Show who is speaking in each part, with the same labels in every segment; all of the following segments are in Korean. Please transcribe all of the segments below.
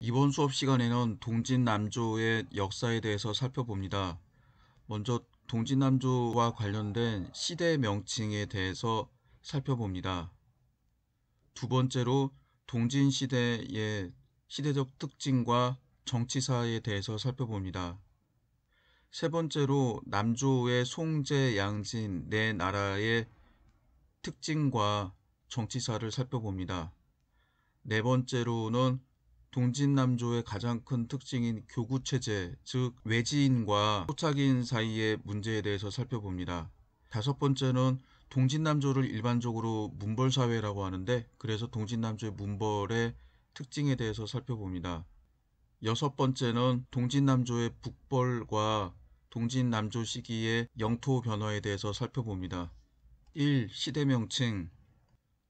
Speaker 1: 이번 수업 시간에는 동진남조의 역사에 대해서 살펴봅니다. 먼저 동진남조와 관련된 시대 명칭에 대해서 살펴봅니다. 두 번째로 동진시대의 시대적 특징과 정치사에 대해서 살펴봅니다. 세 번째로 남조의 송제, 양진 네 나라의 특징과 정치사를 살펴봅니다. 네 번째로는 동진남조의 가장 큰 특징인 교구체제, 즉 외지인과 토착인 사이의 문제에 대해서 살펴봅니다. 다섯 번째는 동진남조를 일반적으로 문벌사회라고 하는데, 그래서 동진남조의 문벌의 특징에 대해서 살펴봅니다. 여섯 번째는 동진남조의 북벌과 동진남조 시기의 영토 변화에 대해서 살펴봅니다. 1. 시대명칭.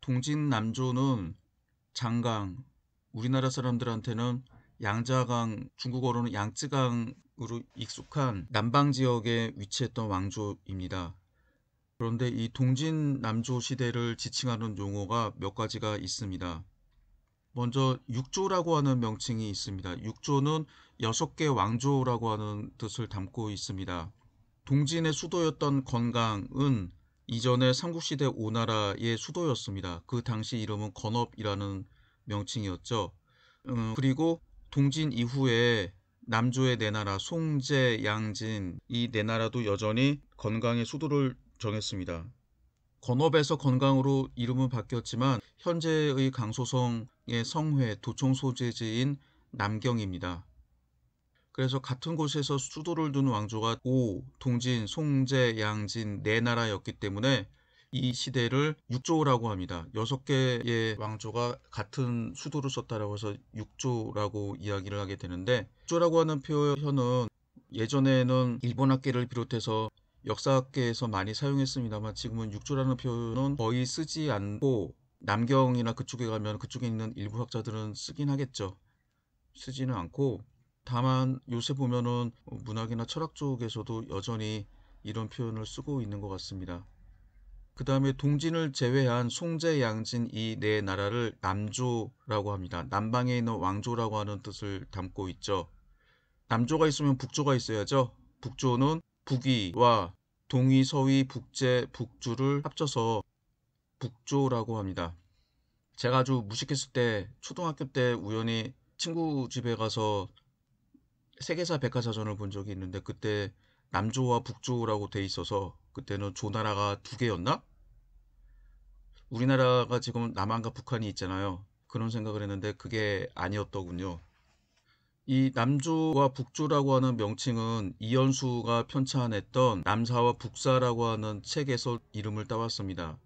Speaker 1: 동진남조는 장강, 우리나라 사람들한테는 양자강, 중국어로는 양쯔강으로 익숙한 남방 지역에 위치했던 왕조입니다. 그런데 이 동진남조 시대를 지칭하는 용어가 몇 가지가 있습니다. 먼저 육조라고 하는 명칭이 있습니다. 육조는 6개 왕조라고 하는 뜻을 담고 있습니다. 동진의 수도였던 건강은 이전에 삼국시대 오나라의 수도였습니다. 그 당시 이름은 건업이라는 명칭이었죠. 그리고 동진 이후에 남조의 네 나라 송제, 양진 이 네 나라도 여전히 건강의 수도를 정했습니다. 건업에서 건강으로 이름은 바뀌었지만 현재의 강소성의 성회 도청 소재지인 남경입니다. 그래서 같은 곳에서 수도를 둔 왕조가 동진, 송제, 양진 네 나라였기 때문에 이 시대를 육조라고 합니다. 6개의 왕조가 같은 수도를 썼다라고 해서 육조라고 이야기를 하게 되는데, 육조라고 하는 표현은 예전에는 일본학계를 비롯해서 역사학계에서 많이 사용했습니다만, 지금은 육조라는 표현은 거의 쓰지 않고 남경이나 그쪽에 가면 그쪽에 있는 일부 학자들은 쓰긴 하겠죠. 쓰지는 않고, 다만 요새 보면은 문학이나 철학 쪽에서도 여전히 이런 표현을 쓰고 있는 것 같습니다. 그 다음에 동진을 제외한 송제, 양진 이 네 나라를 남조라고 합니다. 남방에 있는 왕조라고 하는 뜻을 담고 있죠. 남조가 있으면 북조가 있어야죠. 북조는 북위와 동위, 서위, 북제, 북주를 합쳐서 북조라고 합니다. 제가 아주 무식했을 때, 초등학교 때 우연히 친구 집에 가서 세계사 백과사전을 본 적이 있는데, 그때 남조와 북조라고 돼 있어서 그때는 조나라가 2개였나? 우리나라가 지금 남한과 북한이 있잖아요. 그런 생각을 했는데 그게 아니었더군요. 이 남조와 북조라고 하는 명칭은 이현수가 편찬했던 남사와 북사라고 하는 책에서 이름을 따왔습니다.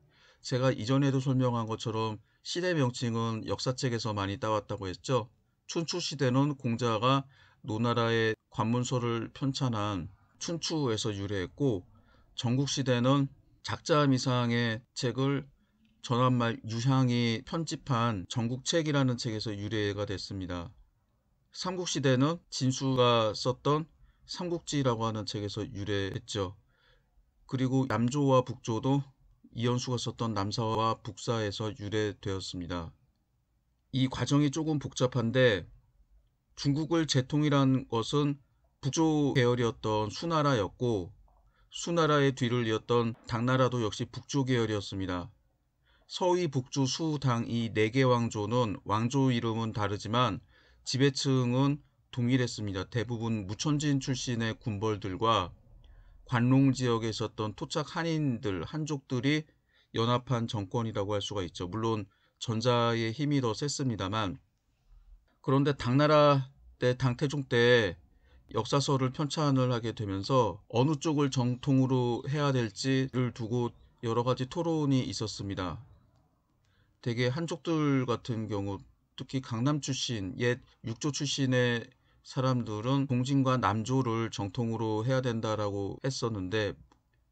Speaker 1: 제가 이전에도 설명한 것처럼 시대 명칭은 역사책에서 많이 따왔다고 했죠. 춘추시대는 공자가 노나라의 관문서를 편찬한 춘추에서 유래했고, 전국시대는 작자미상의 책을 전한말 유향이 편집한 전국책이라는 책에서 유래가 됐습니다. 삼국시대는 진수가 썼던 삼국지라고 하는 책에서 유래했죠. 그리고 남조와 북조도 이현수가 썼던 남사와 북사에서 유래되었습니다. 이 과정이 조금 복잡한데, 중국을 재통일한 것은 북조 계열이었던 수나라였고, 수나라의 뒤를 이었던 당나라도 역시 북조 계열이었습니다. 서위, 북주, 수, 당 이 4개 왕조는 왕조 이름은 다르지만 지배층은 동일했습니다. 대부분 무천진 출신의 군벌들과 관롱 지역에 있었던 토착 한인들, 한족들이 연합한 정권이라고 할 수가 있죠. 물론 전자의 힘이 더 셌습니다만, 그런데 당나라 때, 당태종 때 역사서를 편찬을 하게 되면서 어느 쪽을 정통으로 해야 될지를 두고 여러 가지 토론이 있었습니다. 되게 한족들 같은 경우, 특히 강남 출신, 옛 육조 출신의 사람들은 동진과 남조를 정통으로 해야 된다라고 했었는데,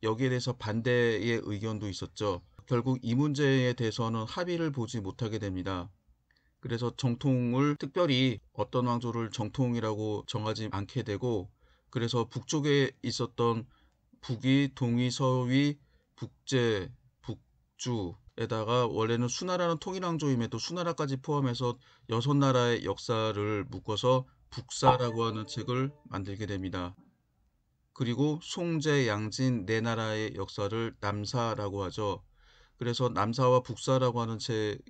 Speaker 1: 여기에 대해서 반대의 의견도 있었죠. 결국 이 문제에 대해서는 합의를 보지 못하게 됩니다. 그래서 정통을 특별히 어떤 왕조를 정통이라고 정하지 않게 되고, 그래서 북쪽에 있었던 북위, 동위, 서위, 북제, 북주 에다가 원래는 수나라는 통일왕조임에도 수나라까지 포함해서 6나라의 역사를 묶어서 북사라고 하는 책을 만들게 됩니다. 그리고 송제, 양진 네 나라의 역사를 남사라고 하죠. 그래서 남사와 북사라고 하는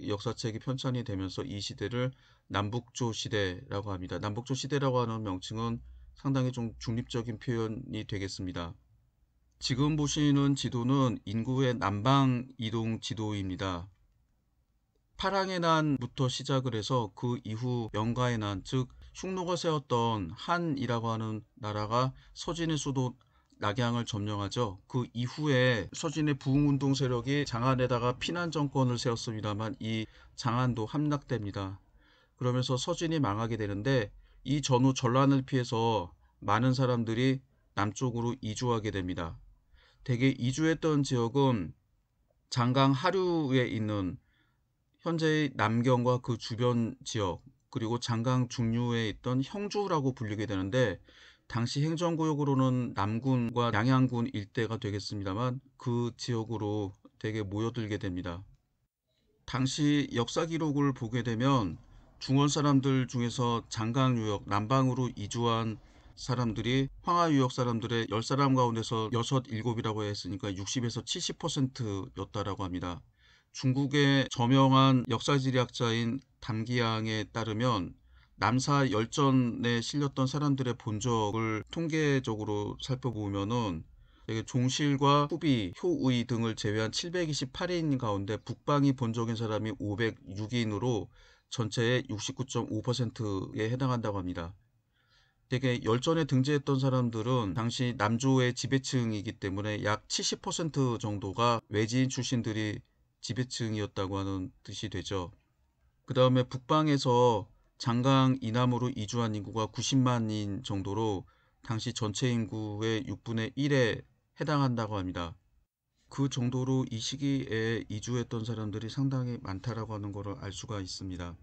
Speaker 1: 역사책이 편찬이 되면서 이 시대를 남북조 시대라고 합니다. 남북조 시대라고 하는 명칭은 상당히 좀 중립적인 표현이 되겠습니다. 지금 보시는 지도는 인구의 남방 이동 지도입니다. 파랑의 난부터 시작을 해서 그 이후 영가의 난, 즉 흉노가 세웠던 한이라고 하는 나라가 서진의 수도 낙양을 점령하죠. 그 이후에 서진의 부흥운동 세력이 장안에다가 피난 정권을 세웠습니다만 이 장안도 함락됩니다. 그러면서 서진이 망하게 되는데 이 전후 전란을 피해서 많은 사람들이 남쪽으로 이주하게 됩니다. 대개 이주했던 지역은 장강 하류에 있는 현재의 남경과 그 주변 지역, 그리고 장강 중류에 있던 형주라고 불리게 되는데 당시 행정구역으로는 남군과 양양군 일대가 되겠습니다만 그 지역으로 되게 모여들게 됩니다. 당시 역사 기록을 보게 되면 중원 사람들 중에서 장강 유역 남방으로 이주한 사람들이 황하 유역 사람들의 10사람 가운데서 6, 7이라고 했으니까 60에서 70%였다라고 합니다. 중국의 저명한 역사지리학자인 담기양에 따르면 남사 열전에 실렸던 사람들의 본적을 통계적으로 살펴보면은 종실과 후비, 효의 등을 제외한 728인 가운데 북방이 본적인 사람이 506인으로 전체의 69.5%에 해당한다고 합니다. 되게 열전에 등재했던 사람들은 당시 남조의 지배층이기 때문에 약 70% 정도가 외지인 출신들이 지배층이었다고 하는 뜻이 되죠. 그 다음에 북방에서 장강 이남으로 이주한 인구가 90만인 정도로 당시 전체 인구의 6분의 1에 해당한다고 합니다. 그 정도로 이 시기에 이주했던 사람들이 상당히 많다라고 하는 것을 알 수가 있습니다.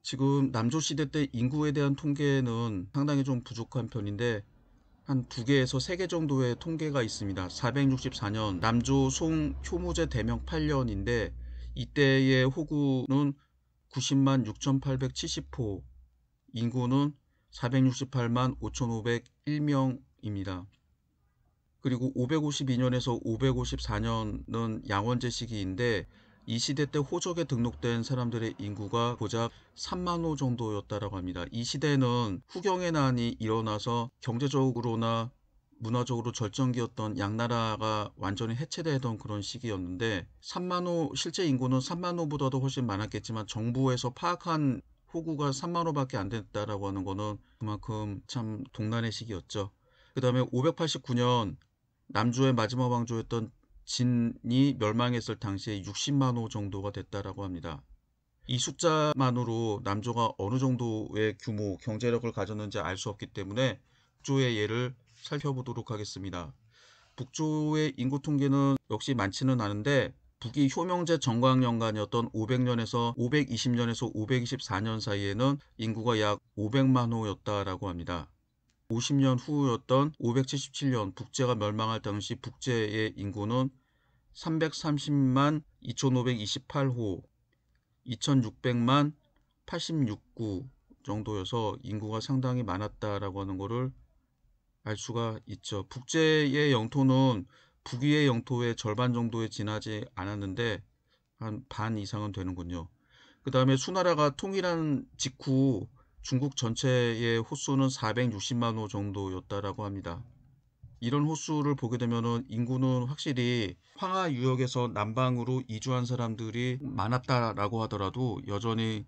Speaker 1: 지금 남조시대 때 인구에 대한 통계는 상당히 좀 부족한 편인데 한 2개에서 3개 정도의 통계가 있습니다. 464년 남조 송 효무제 대명 8년인데 이때의 호구는 90만 6,870호, 인구는 468만 5,501명입니다. 그리고 552년에서 554년은 양원제 시기인데 이 시대 때 호적에 등록된 사람들의 인구가 고작 3만호 정도였다라고 합니다. 이 시대는 후경의 난이 일어나서 경제적으로나 문화적으로 절정기였던 양나라가 완전히 해체되던 그런 시기였는데 3만호 실제 인구는 3만호보다도 훨씬 많았겠지만 정부에서 파악한 호구가 3만호밖에 안 됐다라고 하는 거는 그만큼 참 동난의 시기였죠. 그 다음에 589년 남조의 마지막 왕조였던 진이 멸망했을 당시에 60만호 정도가 됐다라고 합니다. 이 숫자만으로 남조가 어느 정도의 규모, 경제력을 가졌는지 알 수 없기 때문에 북조의 예를 살펴보도록 하겠습니다. 북조의 인구 통계는 역시 많지는 않은데 북이 효명제 정광년간이었던 500년에서 520년에서 524년 사이에는 인구가 약 500만호였다라고 합니다. 50년 후였던 577년 북제가 멸망할 당시 북제의 인구는 330만 2528호, 2600만 86구 정도여서 인구가 상당히 많았다라고 하는 것을 알 수가 있죠. 북제의 영토는 북위의 영토의 절반 정도에 지나지 않았는데 한 반 이상은 되는군요. 그 다음에 수나라가 통일한 직후 중국 전체의 호수는 460만 호 정도였다라고 합니다. 이런 호수를 보게 되면 인구는 확실히 황하 유역에서 남방으로 이주한 사람들이 많았다라고 하더라도 여전히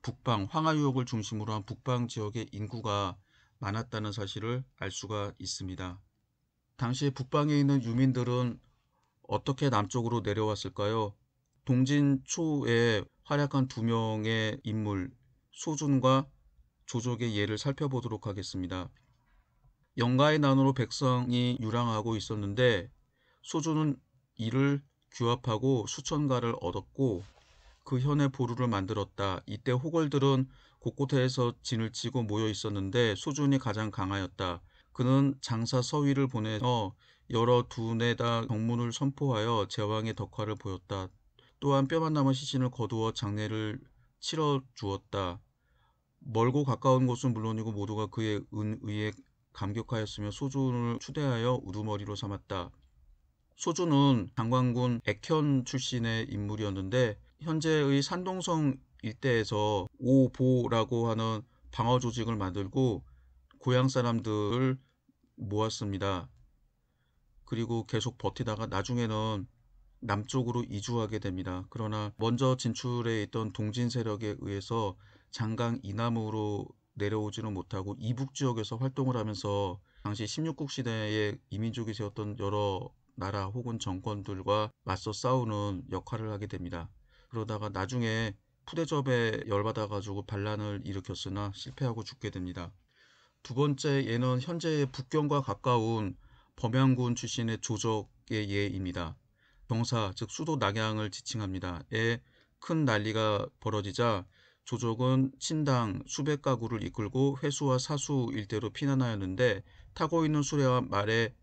Speaker 1: 북방, 황하 유역을 중심으로 한 북방 지역의 인구가 많았다는 사실을 알 수가 있습니다. 당시 북방에 있는 유민들은 어떻게 남쪽으로 내려왔을까요? 동진 초에 활약한 2명의 인물, 소준과 조족의 예를 살펴보도록 하겠습니다. 영가의 난으로 백성이 유랑하고 있었는데 소준은 이를 규합하고 수천가를 얻었고 그 현의 보루를 만들었다. 이때 호걸들은 곳곳에서 진을 치고 모여 있었는데 소준이 가장 강하였다. 그는 장사 서위를 보내어 여러 두뇌다 경문을 선포하여 제왕의 덕화를 보였다. 또한 뼈만 남은 시신을 거두어 장례를 치러 주었다. 멀고 가까운 곳은 물론이고 모두가 그의 은의에 감격하였으며 소준을 추대하여 우두머리로 삼았다. 소준은 장관군 액현 출신의 인물이었는데 현재의 산동성 일대에서 오보라고 하는 방어 조직을 만들고 고향 사람들을 모았습니다. 그리고 계속 버티다가 나중에는 남쪽으로 이주하게 됩니다. 그러나 먼저 진출해 있던 동진 세력에 의해서 장강 이남으로 내려오지는 못하고 이북 지역에서 활동을 하면서 당시 16국 시대에 이민족이 되었던 여러 나라 혹은 정권들과 맞서 싸우는 역할을 하게 됩니다. 그러다가 나중에 푸대접에 열받아 가지고 반란을 일으켰으나 실패하고 죽게 됩니다. 두 번째 예는 현재의 북경과 가까운 범양군 출신의 조적의 예입니다. 병사, 즉 수도 낙양을 지칭합니다. 큰 난리가 벌어지자 조족은 친당 수백 가구를 이끌고 회수와 사수 일대로 피난하였는데 타고 있는 수레와 말에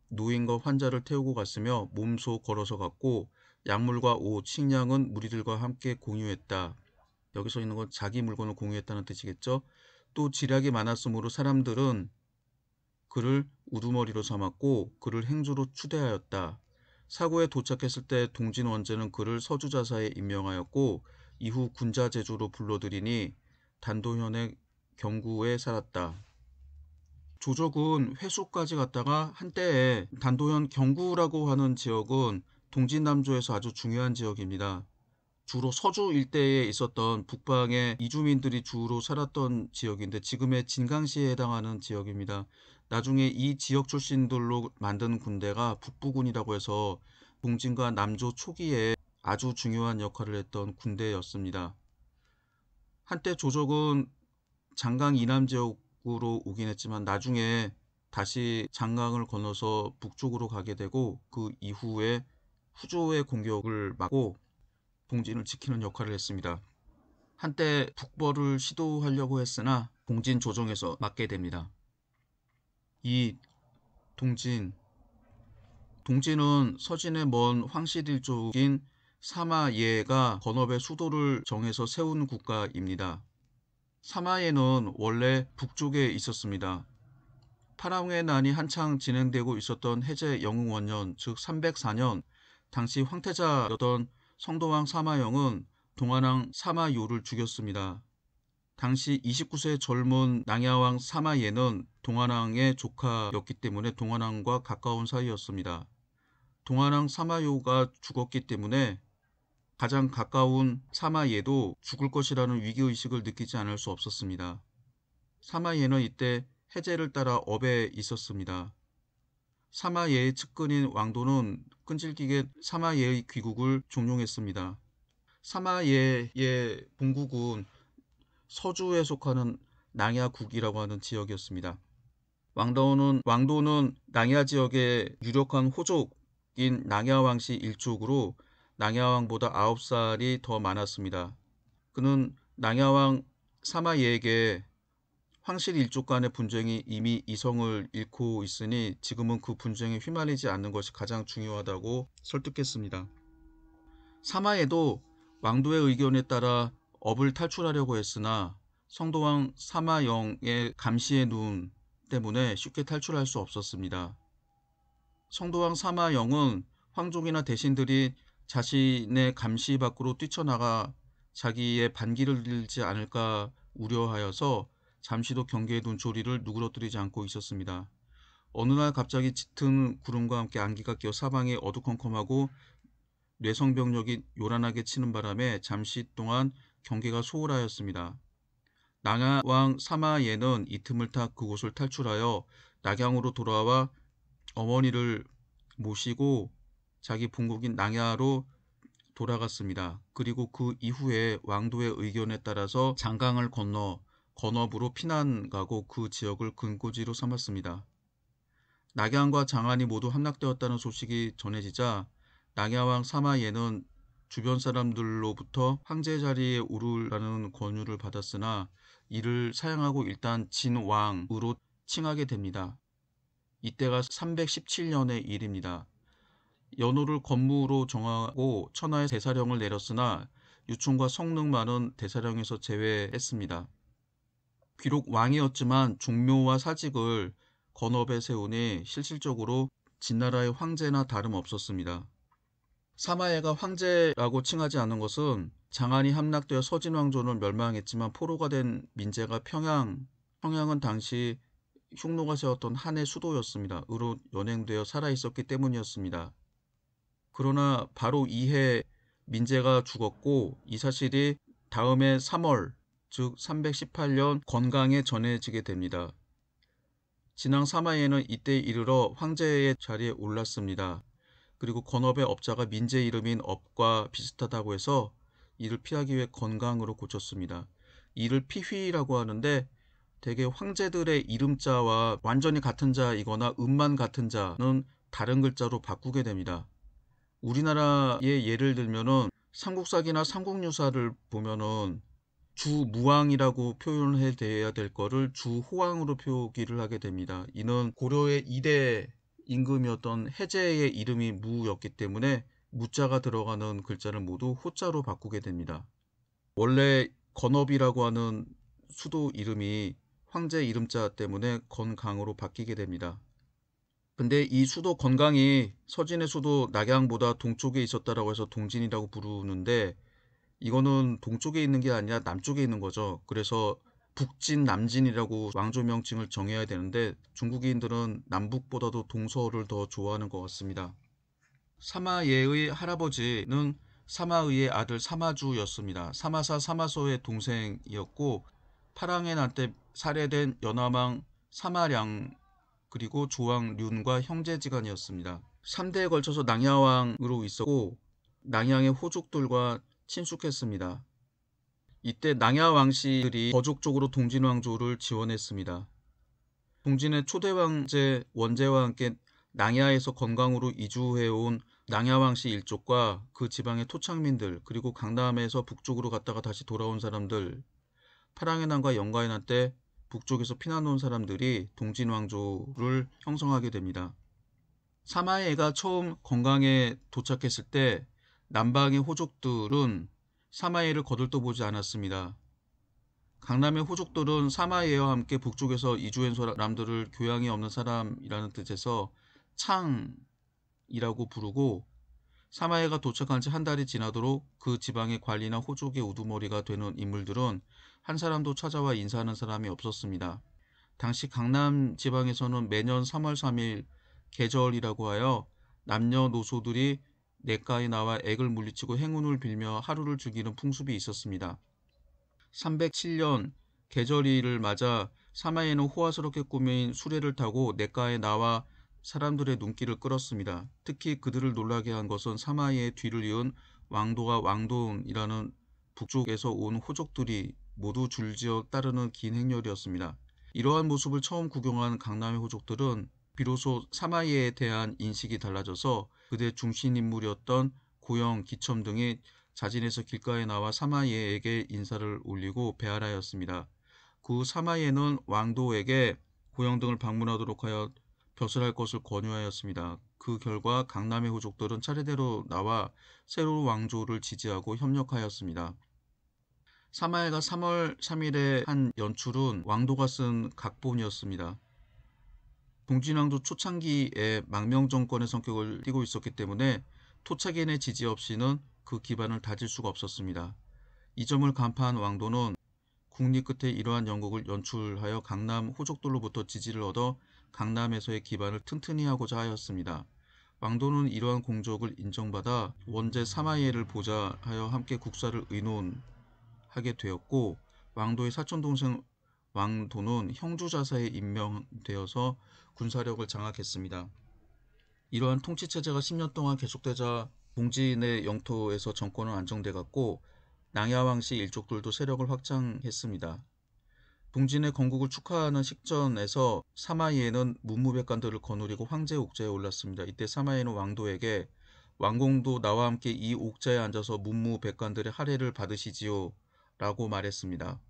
Speaker 1: 노인과 환자를 태우고 갔으며 몸소 걸어서 갔고 약물과 옷, 식량은 무리들과 함께 공유했다. 여기서 있는 건 자기 물건을 공유했다는 뜻이겠죠. 또 지략이 많았으므로 사람들은 그를 우두머리로 삼았고 그를 행주로 추대하였다. 사고에 도착했을 때 동진 원제는 그를 서주자사에 임명하였고 이후 군자제주로 불러들이니 단도현의 경구에 살았다. 조적은 회수까지 갔다가 한때에 단도현 경구라고 하는 지역은 동진남조에서 아주 중요한 지역입니다. 주로 서주 일대에 있었던 북방의 이주민들이 주로 살았던 지역인데 지금의 진강시에 해당하는 지역입니다. 나중에 이 지역 출신들로 만든 군대가 북부군이라고 해서 동진과 남조 초기에 아주 중요한 역할을 했던 군대였습니다. 한때 조적은 장강 이남 지역으로 오긴 했지만 나중에 다시 장강을 건너서 북쪽으로 가게 되고 그 이후에 후조의 공격을 막고 동진을 지키는 역할을 했습니다. 한때 북벌을 시도하려고 했으나 동진 조정에서 맞게 됩니다. 이 동진은 서진의 먼 황실일족인 사마예가 건업의 수도를 정해서 세운 국가입니다. 사마예는 원래 북쪽에 있었습니다. 파랑의 난이 한창 진행되고 있었던 해제 영흥원년 즉 304년 당시 황태자였던 성도왕 사마영은 동안왕 사마요를 죽였습니다. 당시 29세 젊은 낭야왕 사마예는 동안왕의 조카였기 때문에 동안왕과 가까운 사이였습니다. 동안왕 사마요가 죽었기 때문에 가장 가까운 사마예도 죽을 것이라는 위기의식을 느끼지 않을 수 없었습니다. 사마예는 이때 해제를 따라 업에 있었습니다. 사마예의 측근인 왕도는 끈질기게 사마예의 귀국을 종용했습니다. 사마예의 본국은 서주에 속하는 낭야국이라고 하는 지역이었습니다. 왕도는 낭야 지역의 유력한 호족인 낭야왕씨 일족으로 낭야왕보다 9살이 더 많았습니다. 그는 낭야왕 사마예에게 황실 일족 간의 분쟁이 이미 이성을 잃고 있으니 지금은 그 분쟁에 휘말리지 않는 것이 가장 중요하다고 설득했습니다. 사마예도 왕도의 의견에 따라 업을 탈출하려고 했으나 성도왕 사마영의 감시의 눈 때문에 쉽게 탈출할 수 없었습니다. 성도왕 사마영은 황족이나 대신들이 자신의 감시 밖으로 뛰쳐나가 자기의 반기를 들지 않을까 우려하여서 잠시도 경계의 눈초리를 누그러뜨리지 않고 있었습니다. 어느 날 갑자기 짙은 구름과 함께 안개가 끼어 사방이 어두컴컴하고 뇌성병력이 요란하게 치는 바람에 잠시 동안 경계가 소홀하였습니다. 낭야왕 사마예는 이 틈을 타 그곳을 탈출하여 낙양으로 돌아와 어머니를 모시고 자기 본국인 낭야로 돌아갔습니다. 그리고 그 이후에 왕도의 의견에 따라서 장강을 건너 건업으로 피난 가고 그 지역을 근거지로 삼았습니다. 낙양과 장안이 모두 함락되었다는 소식이 전해지자 낭야왕 사마예는 주변 사람들로부터 황제 자리에 오르라는 권유를 받았으나 이를 사양하고 일단 진왕으로 칭하게 됩니다. 이때가 317년의 일입니다. 연호를 건무로 정하고 천하에 대사령을 내렸으나 유충과 성능 많은 대사령에서 제외했습니다. 비록 왕이었지만 종묘와 사직을 건업에 세우니 실질적으로 진나라의 황제나 다름없었습니다. 사마예가 황제라고 칭하지 않은 것은 장안이 함락되어 서진왕조는 멸망했지만 포로가 된 민제가 평양은 당시 흉노가 세웠던 한의 수도였습니다. 으로 연행되어 살아있었기 때문이었습니다. 그러나 바로 이해 민제가 죽었고 이 사실이 다음해 3월 즉 318년 건강에 전해지게 됩니다. 진왕 사마예는 이때 이르러 황제의 자리에 올랐습니다. 그리고 건업의 업자가 민제 이름인 업과 비슷하다고 해서 이를 피하기 위해 건강으로 고쳤습니다. 이를 피휘라고 하는데 대개 황제들의 이름자와 완전히 같은 자이거나 음만 같은 자는 다른 글자로 바꾸게 됩니다. 우리나라의 예를 들면은 삼국사기나 삼국유사를 보면은 주무왕이라고 표현을 해야 될 거를 주호왕으로 표기를 하게 됩니다. 이는 고려의 2대 임금이었던 해제의 이름이 무였기 때문에 무자가 들어가는 글자를 모두 호자로 바꾸게 됩니다. 원래 건업이라고 하는 수도 이름이 황제 이름자 때문에 건강으로 바뀌게 됩니다. 근데 이 수도 건강이 서진의 수도 낙양보다 동쪽에 있었다라고 해서 동진이라고 부르는데 이거는 동쪽에 있는 게 아니라 남쪽에 있는 거죠. 그래서 북진, 남진이라고 왕조 명칭을 정해야 되는데 중국인들은 남북보다도 동서를 더 좋아하는 것 같습니다. 사마예의 할아버지는 사마의의 아들 사마주였습니다. 사마사 사마소의 동생이었고 파랑의 난 때 살해된 연하망 사마량 그리고 조왕 륜과 형제지간이었습니다. 3대에 걸쳐서 낭야왕으로 있었고 낭양의 호족들과 친숙했습니다. 이때 낭야 왕씨들이 거족적으로 동진 왕조를 지원했습니다. 동진의 초대 왕제 원제와 함께 낭야에서 건강으로 이주해온 낭야 왕씨 일족과 그 지방의 토착민들 그리고 강남에서 북쪽으로 갔다가 다시 돌아온 사람들 파랑의 난과 영가의 난 때 북쪽에서 피난 온 사람들이 동진 왕조를 형성하게 됩니다. 사마예가 처음 건강에 도착했을 때 남방의 호족들은 사마예를 거들떠보지 않았습니다. 강남의 호족들은 사마예와 함께 북쪽에서 이주한 사람들을 교양이 없는 사람이라는 뜻에서 창이라고 부르고 사마예가 도착한 지 한 달이 지나도록 그 지방의 관리나 호족의 우두머리가 되는 인물들은 한 사람도 찾아와 인사하는 사람이 없었습니다. 당시 강남 지방에서는 매년 3월 3일 계절이라고 하여 남녀노소들이 냇가에 나와 액을 물리치고 행운을 빌며 하루를 즐기는 풍습이 있었습니다. 307년 계절이를 맞아 사마예는 호화스럽게 꾸민 수레를 타고 냇가에 나와 사람들의 눈길을 끌었습니다. 특히 그들을 놀라게 한 것은 사마예의 뒤를 이은 왕도와 왕돈이라는 북쪽에서 온 호족들이 모두 줄지어 따르는 긴 행렬이었습니다. 이러한 모습을 처음 구경한 강남의 호족들은 비로소 사마예에 대한 인식이 달라져서 그들의 중심인물이었던 고영, 기첨 등이 자진해서 길가에 나와 사마예에게 인사를 올리고 배알하였습니다. 그 후 사마예는 왕도에게 고영 등을 방문하도록 하여 벼슬할 것을 권유하였습니다. 그 결과 강남의 호족들은 차례대로 나와 새로운 왕조를 지지하고 협력하였습니다. 사마예가 3월 3일에 한 연출은 왕도가 쓴 각본이었습니다. 동진왕조 초창기에 망명정권의 성격을 띠고 있었기 때문에 토착인의 지지 없이는 그 기반을 다질 수가 없었습니다. 이 점을 간파한 왕도는 국리 끝에 이러한 연극을 연출하여 강남 호족들로부터 지지를 얻어 강남에서의 기반을 튼튼히 하고자 하였습니다. 왕도는 이러한 공적을 인정받아 원제 사마예를 보좌하여 함께 국사를 의논하게 되었고 왕도의 사촌동생 왕도는 형주자사에 임명되어서 군사력을 장악했습니다. 이러한 통치체제가 10년 동안 계속되자 동진의 영토에서 정권은 안정돼갔고 낭야왕씨 일족들도 세력을 확장했습니다. 동진의 건국을 축하하는 식전에서 사마이에는 문무백관들을 거느리고 황제 옥좌에 올랐습니다. 이때 사마이에는 왕도에게 왕공도 나와 함께 이 옥좌에 앉아서 문무백관들의 할애를 받으시지요 라고 말했습니다.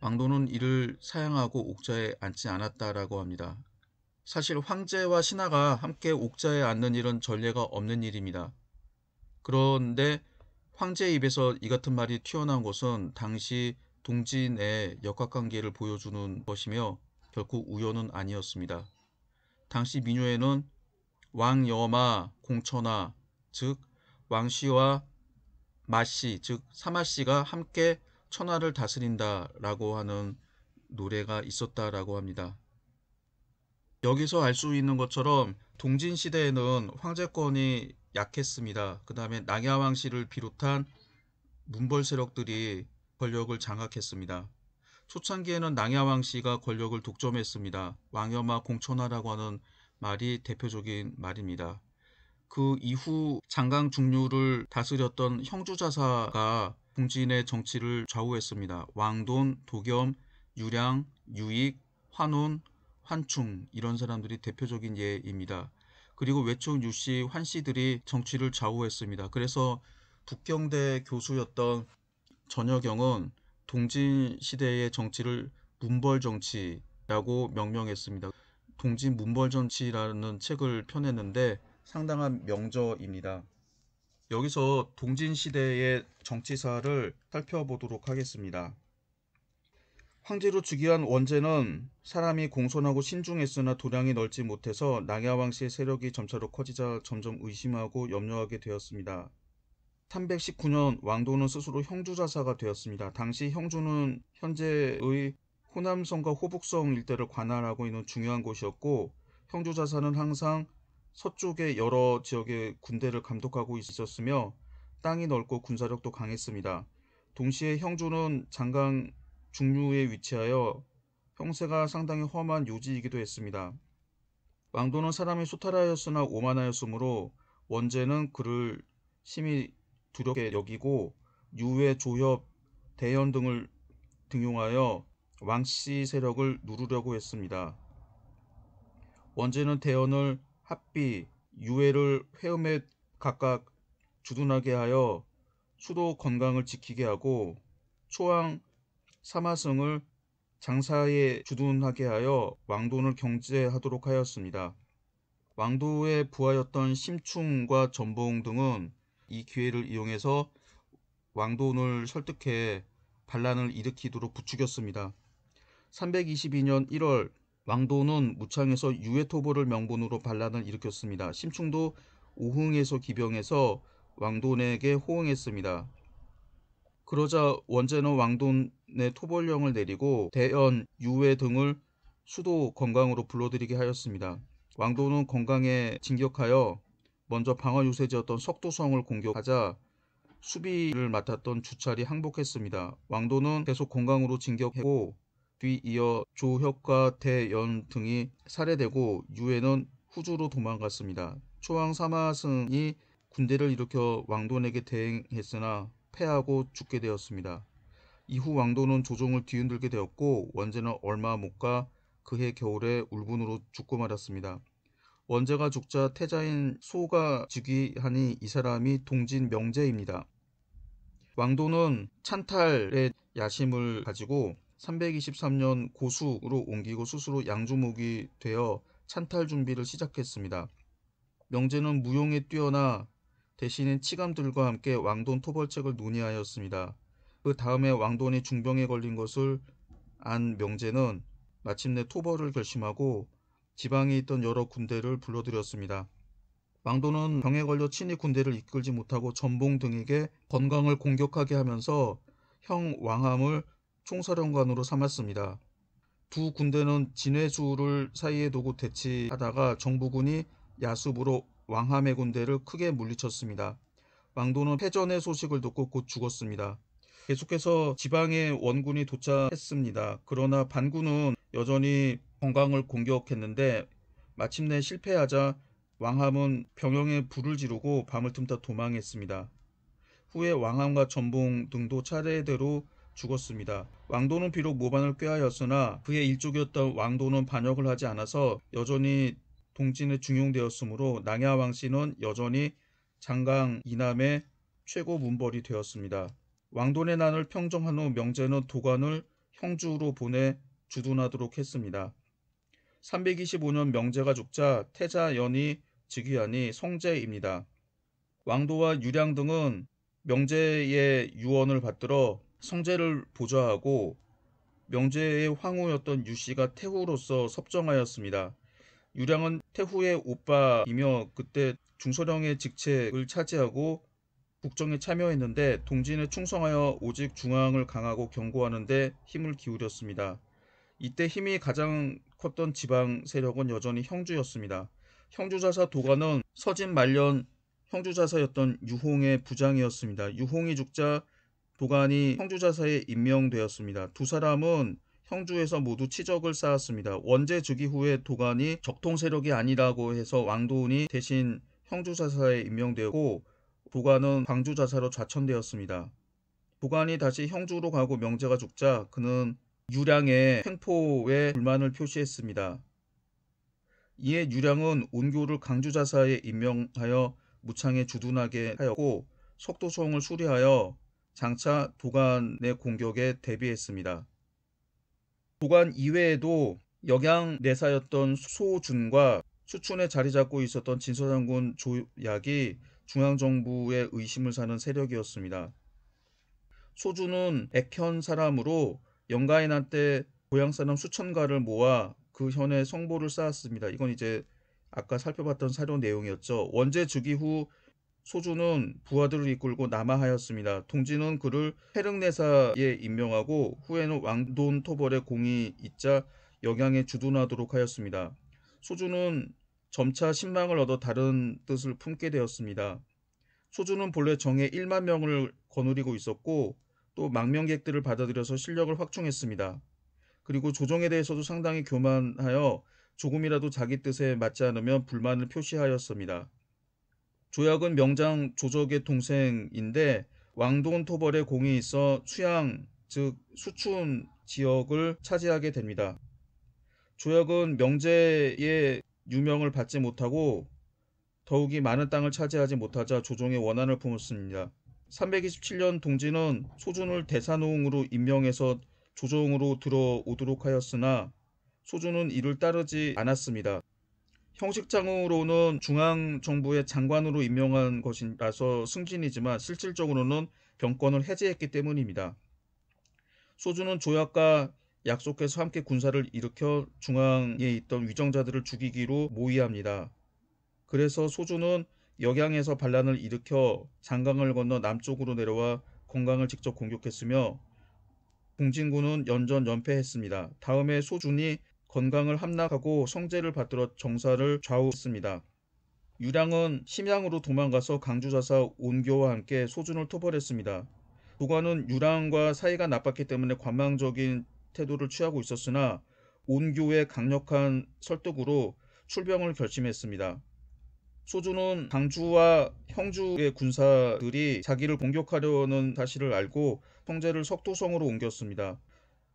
Speaker 1: 왕도는 이를 사양하고 옥좌에 앉지 않았다라고 합니다. 사실 황제와 신하가 함께 옥자에 앉는 일은 전례가 없는 일입니다. 그런데 황제의 입에서 이 같은 말이 튀어나온 것은 당시 동진의 역학관계를 보여주는 것이며 결코 우연은 아니었습니다. 당시 민요에는 왕여마 공천하, 즉 왕씨와 마씨, 즉 사마씨가 함께 천하를 다스린다라고 하는 노래가 있었다라고 합니다. 여기서 알 수 있는 것처럼 동진 시대에는 황제권이 약했습니다. 그 다음에 낙야왕씨를 비롯한 문벌 세력들이 권력을 장악했습니다. 초창기에는 낙야왕씨가 권력을 독점했습니다. 왕여마 공천하라고 하는 말이 대표적인 말입니다. 그 이후 장강 중류를 다스렸던 형주자사가 동진의 정치를 좌우했습니다. 왕돈, 도겸, 유량, 유익, 환운, 환충 이런 사람들이 대표적인 예입니다. 그리고 외척 유씨, 환씨들이 정치를 좌우했습니다. 그래서 북경대 교수였던 전여경은 동진 시대의 정치를 문벌정치라고 명명했습니다. 동진 문벌정치라는 책을 펴냈는데 상당한 명저입니다. 여기서 동진 시대의 정치사를 살펴보도록 하겠습니다. 황제로 즉위한 원제는 사람이 공손하고 신중했으나 도량이 넓지 못해서 낙야왕씨의 세력이 점차로 커지자 점점 의심하고 염려하게 되었습니다. 319년 왕도는 스스로 형주자사가 되었습니다. 당시 형주는 현재의 호남성과 호북성 일대를 관할하고 있는 중요한 곳이었고, 형주자사는 항상 서쪽의 여러 지역의 군대를 감독하고 있었으며 땅이 넓고 군사력도 강했습니다. 동시에 형주는 장강 중류에 위치하여 형세가 상당히 험한 요지이기도 했습니다. 왕도는 사람이 수탈하였으나 오만하였으므로 원제는 그를 심히 두렵게 여기고 유해, 조협, 대연 등을 등용하여 왕씨 세력을 누르려고 했습니다. 원제는 대연을 합비, 유해를 회음에 각각 주둔하게 하여 수도 건강을 지키게 하고 초왕 사마승을 장사에 주둔하게 하여 왕돈을 경제하도록 하였습니다. 왕도의 부하였던 심충과 전봉 등은 이 기회를 이용해서 왕돈을 설득해 반란을 일으키도록 부추겼습니다. 322년 1월 왕도는 무창에서 유해토벌을 명분으로 반란을 일으켰습니다. 심충도 오흥에서 기병해서 왕돈에게 호응했습니다. 그러자 원제는 왕돈의 토벌령을 내리고 대연, 유해 등을 수도 건강으로 불러들이게 하였습니다. 왕도는 건강에 진격하여 먼저 방어 유세지였던 석도성을 공격하자 수비를 맡았던 주찰이 항복했습니다. 왕도는 계속 건강으로 진격했고 뒤이어 조혁과 대연 등이 살해되고 유해는 후주로 도망갔습니다. 초왕 사마승이 군대를 일으켜 왕돈에게 대행했으나 패하고 죽게 되었습니다. 이후 왕도는 조종을 뒤흔들게 되었고 원제는 얼마 못 가 그해 겨울에 울분으로 죽고 말았습니다. 원제가 죽자 태자인 소가 즉위하니 이 사람이 동진 명제입니다. 왕도는 찬탈의 야심을 가지고 323년 고수로 옮기고 스스로 양주목이 되어 찬탈 준비를 시작했습니다. 명제는 무용에 뛰어나 대신인 치감들과 함께 왕돈 토벌책을 논의하였습니다. 그 다음에 왕돈이 중병에 걸린 것을 안 명제는 마침내 토벌을 결심하고 지방에 있던 여러 군대를 불러들였습니다. 왕돈은 병에 걸려 친히 군대를 이끌지 못하고 전봉 등에게 건강을 공격하게 하면서 형 왕함을 총사령관으로 삼았습니다. 두 군대는 진해주를 사이에 두고 대치하다가 정부군이 야습으로 왕함의 군대를 크게 물리쳤습니다. 왕도는 패전의 소식을 듣고 곧 죽었습니다. 계속해서 지방에 원군이 도착했습니다. 그러나 반군은 여전히 건강을 공격했는데 마침내 실패하자 왕함은 병영에 불을 지르고 밤을 틈타 도망했습니다. 후에 왕함과 전봉 등도 차례대로 죽었습니다. 왕도는 비록 모반을 꾀하였으나 그의 일족이었던 왕도는 반역을 하지 않아서 여전히 동진에 중용되었으므로 낙야왕씨는 여전히 장강 이남의 최고 문벌이 되었습니다. 왕돈의 난을 평정한 후 명제는 도관을 형주로 보내 주둔하도록 했습니다. 325년 명제가 죽자 태자, 연희, 즉위하니 성제입니다. 왕도와 유량 등은 명제의 유언을 받들어 성제를 보좌하고 명제의 황후였던 유씨가 태후로서 섭정하였습니다. 유량은 태후의 오빠이며 그때 중서령의 직책을 차지하고 국정에 참여했는데 동진에 충성하여 오직 중앙을 강하고 경고하는 데 힘을 기울였습니다. 이때 힘이 가장 컸던 지방 세력은 여전히 형주였습니다. 형주자사 도관은 서진 말년 형주자사였던 유홍의 부장이었습니다. 유홍이 죽자 도관이 형주자사에 임명되었습니다. 두 사람은 형주에서 모두 치적을 쌓았습니다. 원제 즉위 후에 도관이 적통 세력이 아니라고 해서 왕도운이 대신 형주자사에 임명되었고 도관은 광주자사로 좌천되었습니다. 도관이 다시 형주로 가고 명제가 죽자 그는 유량의 횡포에 불만을 표시했습니다. 이에 유량은 온교를 강주자사에 임명하여 무창에 주둔하게 하였고 속도성을 수리하여 장차 도관의 공격에 대비했습니다. 도관 이외에도 역양 내사였던 소준과 수춘에 자리 잡고 있었던 진서장군 조약이 중앙정부의 의심을 사는 세력이었습니다. 소준은 액현 사람으로 영가인한 때 고향 사람 수천가를 모아 그 현에 성보를 쌓았습니다. 이건 이제 아까 살펴봤던 사료 내용이었죠. 원제 즉위 후 소준은 부하들을 이끌고 남하하였습니다. 동진은 그를 해릉내사에 임명하고 후에는 왕돈 토벌의 공이 있자 역양에 주둔하도록 하였습니다. 소준은 점차 신망을 얻어 다른 뜻을 품게 되었습니다. 소준은 본래 정예 1만 명을 거느리고 있었고 또 망명객들을 받아들여서 실력을 확충했습니다. 그리고 조정에 대해서도 상당히 교만하여 조금이라도 자기 뜻에 맞지 않으면 불만을 표시하였습니다. 조약은 명장 조적의 동생인데 왕돈 토벌의 공이 있어 수양 즉 수춘 지역을 차지하게 됩니다. 조약은 명제의 유명을 받지 못하고 더욱이 많은 땅을 차지하지 못하자 조정의 원한을 품었습니다. 327년 동진은 소준을 대산홍으로 임명해서 조정으로 들어오도록 하였으나 소준은 이를 따르지 않았습니다. 형식상으로는 중앙정부의 장관으로 임명한 것이라서 승진이지만 실질적으로는 병권을 해제했기 때문입니다. 소준은 조약과 약속해서 함께 군사를 일으켜 중앙에 있던 위정자들을 죽이기로 모의합니다. 그래서 소준은 역양에서 반란을 일으켜 장강을 건너 남쪽으로 내려와 건강을 직접 공격했으며 동진군은 연전 연패했습니다. 다음에 소준이 건강을 함락하고 성제를 받들어 정사를 좌우했습니다. 유량은 심양으로 도망가서 강주자사 온교와 함께 소준을 토벌했습니다. 도관은 유량과 사이가 나빴기 때문에 관망적인 태도를 취하고 있었으나 온교의 강력한 설득으로 출병을 결심했습니다. 소준은 강주와 형주의 군사들이 자기를 공격하려는 사실을 알고 성제를 석도성으로 옮겼습니다.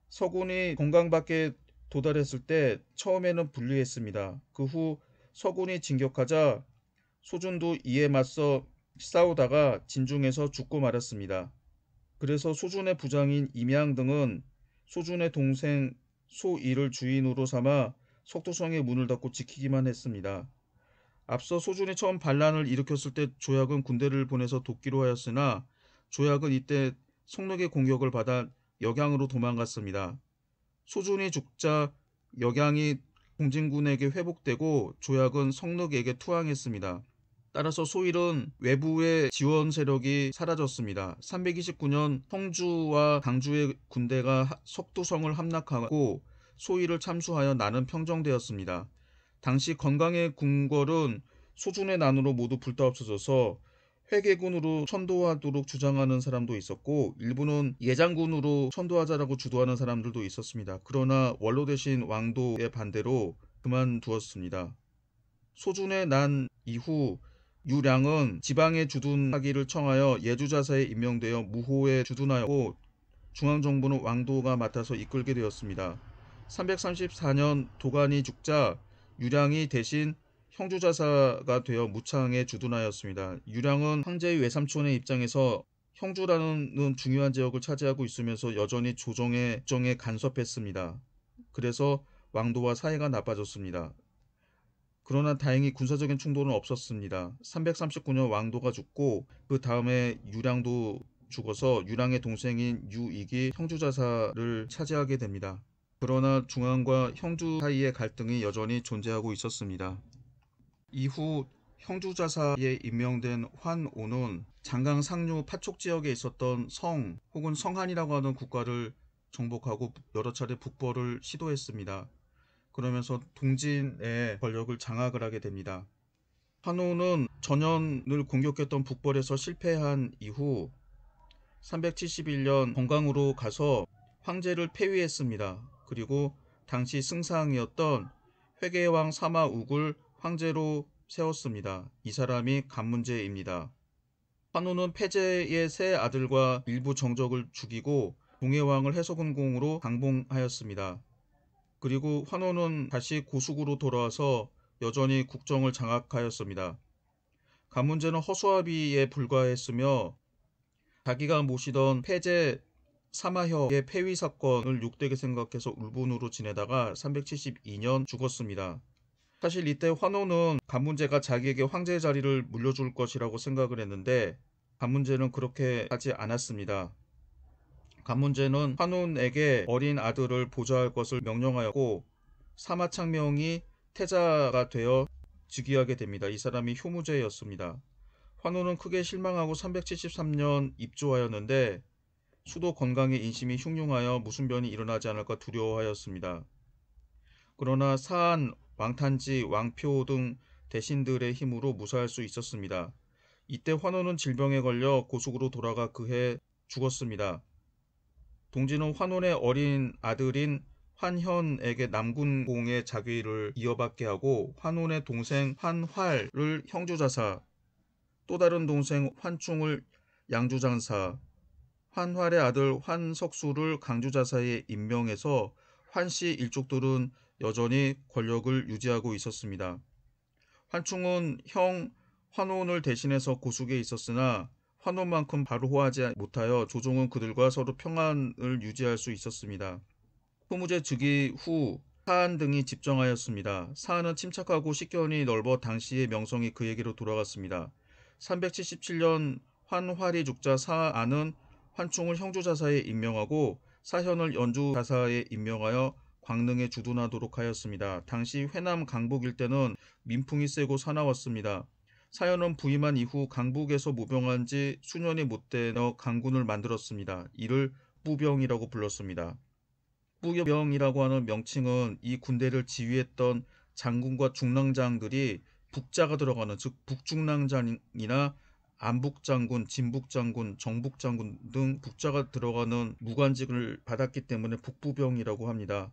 Speaker 1: 서군이 건강밖에 도달했을 때 처음에는 불리했습니다. 그 후 서군이 진격하자 소준도 이에 맞서 싸우다가 진중에서 죽고 말았습니다. 그래서 소준의 부장인 임양 등은 소준의 동생 소이를 주인으로 삼아 석도성의 문을 닫고 지키기만 했습니다. 앞서 소준이 처음 반란을 일으켰을 때 조약은 군대를 보내서 돕기로 하였으나 조약은 이때 성록의 공격을 받아 역양으로 도망갔습니다. 소준이 죽자 역양이 동진군에게 회복되고 조약은 성록에게 투항했습니다. 따라서 소일은 외부의 지원 세력이 사라졌습니다. 329년 성주와 강주의 군대가 석도성을 함락하고 소일을 참수하여 나는 평정되었습니다. 당시 건강의 궁궐은 소준의 난으로 모두 불타없어져서 회계군으로 천도하도록 주장하는 사람도 있었고 일부는 예장군으로 천도하자라고 주도하는 사람들도 있었습니다. 그러나 원로 대신 왕도의 반대로 그만두었습니다. 소준의 난 이후 유량은 지방에 주둔하기를 청하여 예주자사에 임명되어 무호에 주둔하였고 중앙정부는 왕도가 맡아서 이끌게 되었습니다. 334년 도관이 죽자 유량이 대신 형주자사가 되어 무창에 주둔하였습니다. 유량은 황제의 외삼촌의 입장에서 형주라는 중요한 지역을 차지하고 있으면서 여전히 조정의 국정에 간섭했습니다. 그래서 왕도와 사이가 나빠졌습니다. 그러나 다행히 군사적인 충돌은 없었습니다. 339년 왕도가 죽고 그 다음에 유량도 죽어서 유량의 동생인 유익이 형주자사를 차지하게 됩니다. 그러나 중앙과 형주 사이의 갈등이 여전히 존재하고 있었습니다. 이후 형주자사에 임명된 환오는 장강 상류 파촉 지역에 있었던 성 혹은 성한이라고 하는 국가를 정복하고 여러 차례 북벌을 시도했습니다. 그러면서 동진의 권력을 장악을 하게 됩니다. 환호는 전현을 공격했던 북벌에서 실패한 이후 371년 건강으로 가서 황제를 폐위했습니다. 그리고 당시 승상이었던 회계왕 사마욱을 황제로 세웠습니다. 이 사람이 간문제입니다. 환호는 패제의 세 아들과 일부 정적을 죽이고 동해왕을 해서군공으로 강봉하였습니다. 그리고 환호는 다시 고숙으로 돌아와서 여전히 국정을 장악하였습니다. 간문제는 허수아비에 불과했으며 자기가 모시던 패제 사마혁의 폐위 사건을 욕되게 생각해서 울분으로 지내다가 372년 죽었습니다. 사실 이때 환호는 간문제가 자기에게 황제의 자리를 물려줄 것이라고 생각을 했는데 간문제는 그렇게 하지 않았습니다. 간문제는 환훈에게 어린 아들을 보좌할 것을 명령하였고 사마창명이 태자가 되어 즉위하게 됩니다. 이 사람이 효무제였습니다. 환훈은 크게 실망하고 373년 입조하였는데 수도 건강의 인심이 흉흉하여 무슨 변이 일어나지 않을까 두려워하였습니다. 그러나 사안, 왕탄지, 왕표 등 대신들의 힘으로 무사할 수 있었습니다. 이때 환호는 질병에 걸려 고숙으로 돌아가 그해 죽었습니다. 동진은 환혼의 어린 아들인 환현에게 남군공의 자위를 이어받게 하고 환혼의 동생 환활을 형주자사, 또 다른 동생 환충을 양주장사, 환활의 아들 환석수를 강주자사에 임명해서 환씨 일족들은 여전히 권력을 유지하고 있었습니다. 환충은 형 환혼을 대신해서 고숙에 있었으나 환혼만큼 바로 호하지 못하여 조종은 그들과 서로 평안을 유지할 수 있었습니다. 효무제 즉위 후 사안 등이 집정하였습니다. 사안은 침착하고 식견이 넓어 당시의 명성이 그에게로 돌아갔습니다. 377년 환활이 죽자 사안은 환충을 형주자사에 임명하고 사현을 연주자사에 임명하여 광릉에 주둔하도록 하였습니다. 당시 회남 강북 일대는 민풍이 세고 사나웠습니다. 사현은 부임한 이후 강북에서 모병한 지 수년이 못 되어 강군을 만들었습니다. 이를 부병이라고 불렀습니다. 부병이라고 하는 명칭은 이 군대를 지휘했던 장군과 중랑장들이 북자가 들어가는, 즉 북중랑장이나 안북장군, 진북장군, 정북장군 등 북자가 들어가는 무관직을 받았기 때문에 북부병이라고 합니다.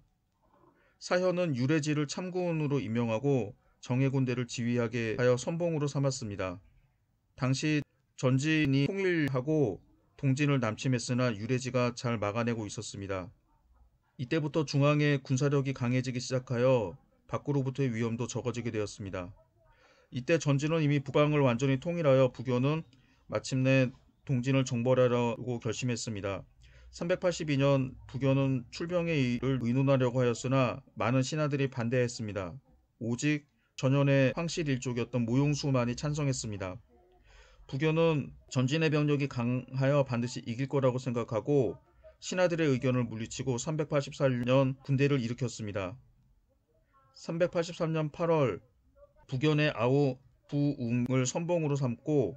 Speaker 1: 사현은 유래지를 참군으로 임명하고 정예군대를 지휘하게 하여 선봉으로 삼았습니다. 당시 전진이 통일하고 동진을 남침했으나 유래지가 잘 막아내고 있었습니다. 이때부터 중앙의 군사력이 강해지기 시작하여 밖으로부터의 위험도 적어지게 되었습니다. 이때 전진은 이미 북방을 완전히 통일하여 부교는 마침내 동진을 정벌하려고 결심했습니다. 382년 부교는 출병의 일을 의논하려고 하였으나 많은 신하들이 반대했습니다. 오직 전현의 황실 일족이었던 모용수만이 찬성했습니다. 부교는 전진의 병력이 강하여 반드시 이길 거라고 생각하고 신하들의 의견을 물리치고 384년 군대를 일으켰습니다. 383년 8월 부견의 아우 부웅을 선봉으로 삼고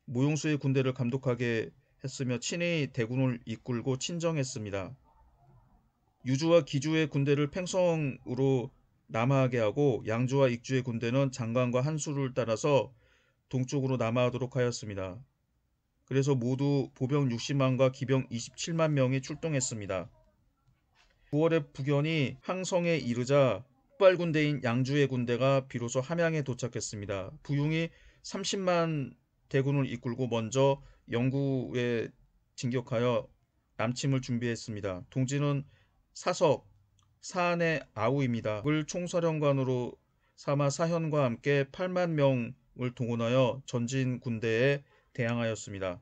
Speaker 1: 모용수의 군대를 감독하게 했으며 친히 대군을 이끌고 친정했습니다. 유주와 기주의 군대를 팽성으로 남하하게 하고 양주와 익주의 군대는 장강과 한수를 따라서 동쪽으로 남하하도록 하였습니다. 그래서 모두 보병 60만과 기병 27만 명이 출동했습니다. 9월에 부견이 항성에 이르자 흑발군대인 양주의 군대가 비로소 함양에 도착했습니다. 부용이 30만 대군을 이끌고 먼저 영구에 진격하여 남침을 준비했습니다. 동진은 사석, 사안의 아우입니다. 을 총사령관으로 삼아 사현과 함께 8만 명을 동원하여 전진 군대에 대항하였습니다.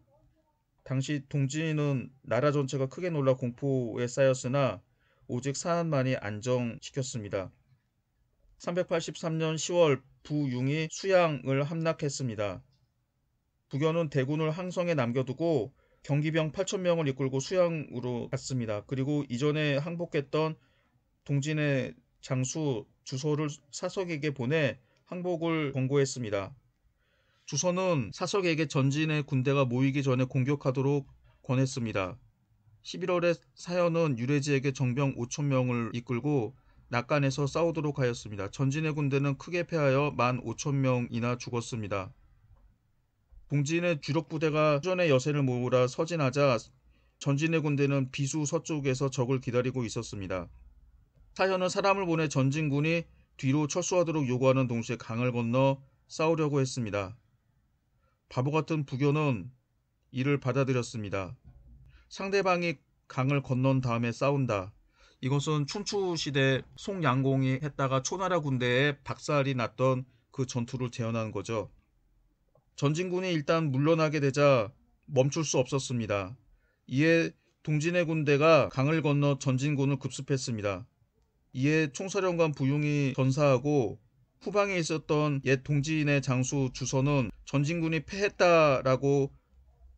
Speaker 1: 당시 동진은 나라 전체가 크게 놀라 공포에 쌓였으나 오직 사안만이 안정시켰습니다. 383년 10월 부융이 수양을 함락했습니다. 부견은 대군을 항성에 남겨두고 경기병 8,000명을 이끌고 수양으로 갔습니다. 그리고 이전에 항복했던 동진의 장수 주소를 사석에게 보내 항복을 권고했습니다. 주소는 사석에게 전진의 군대가 모이기 전에 공격하도록 권했습니다. 11월에 사현은 유래지에게 정병 5,000명을 이끌고 낙간에서 싸우도록 하였습니다. 전진의 군대는 크게 패하여 15,000명이나 죽었습니다. 동진의 주력 부대가 수전의 여세를 모으라 서진하자 전진의 군대는 비수 서쪽에서 적을 기다리고 있었습니다. 사현은 사람을 보내 전진군이 뒤로 철수하도록 요구하는 동시에 강을 건너 싸우려고 했습니다. 바보 같은 부견은 이를 받아들였습니다. 상대방이 강을 건넌 다음에 싸운다. 이것은 춘추시대 송양공이 했다가 초나라 군대에 박살이 났던 그 전투를 재현한 거죠. 전진군이 일단 물러나게 되자 멈출 수 없었습니다. 이에 동진의 군대가 강을 건너 전진군을 급습했습니다. 이에 총사령관 부융이 전사하고 후방에 있었던 옛 동진의 장수 주선은 전진군이 패했다라고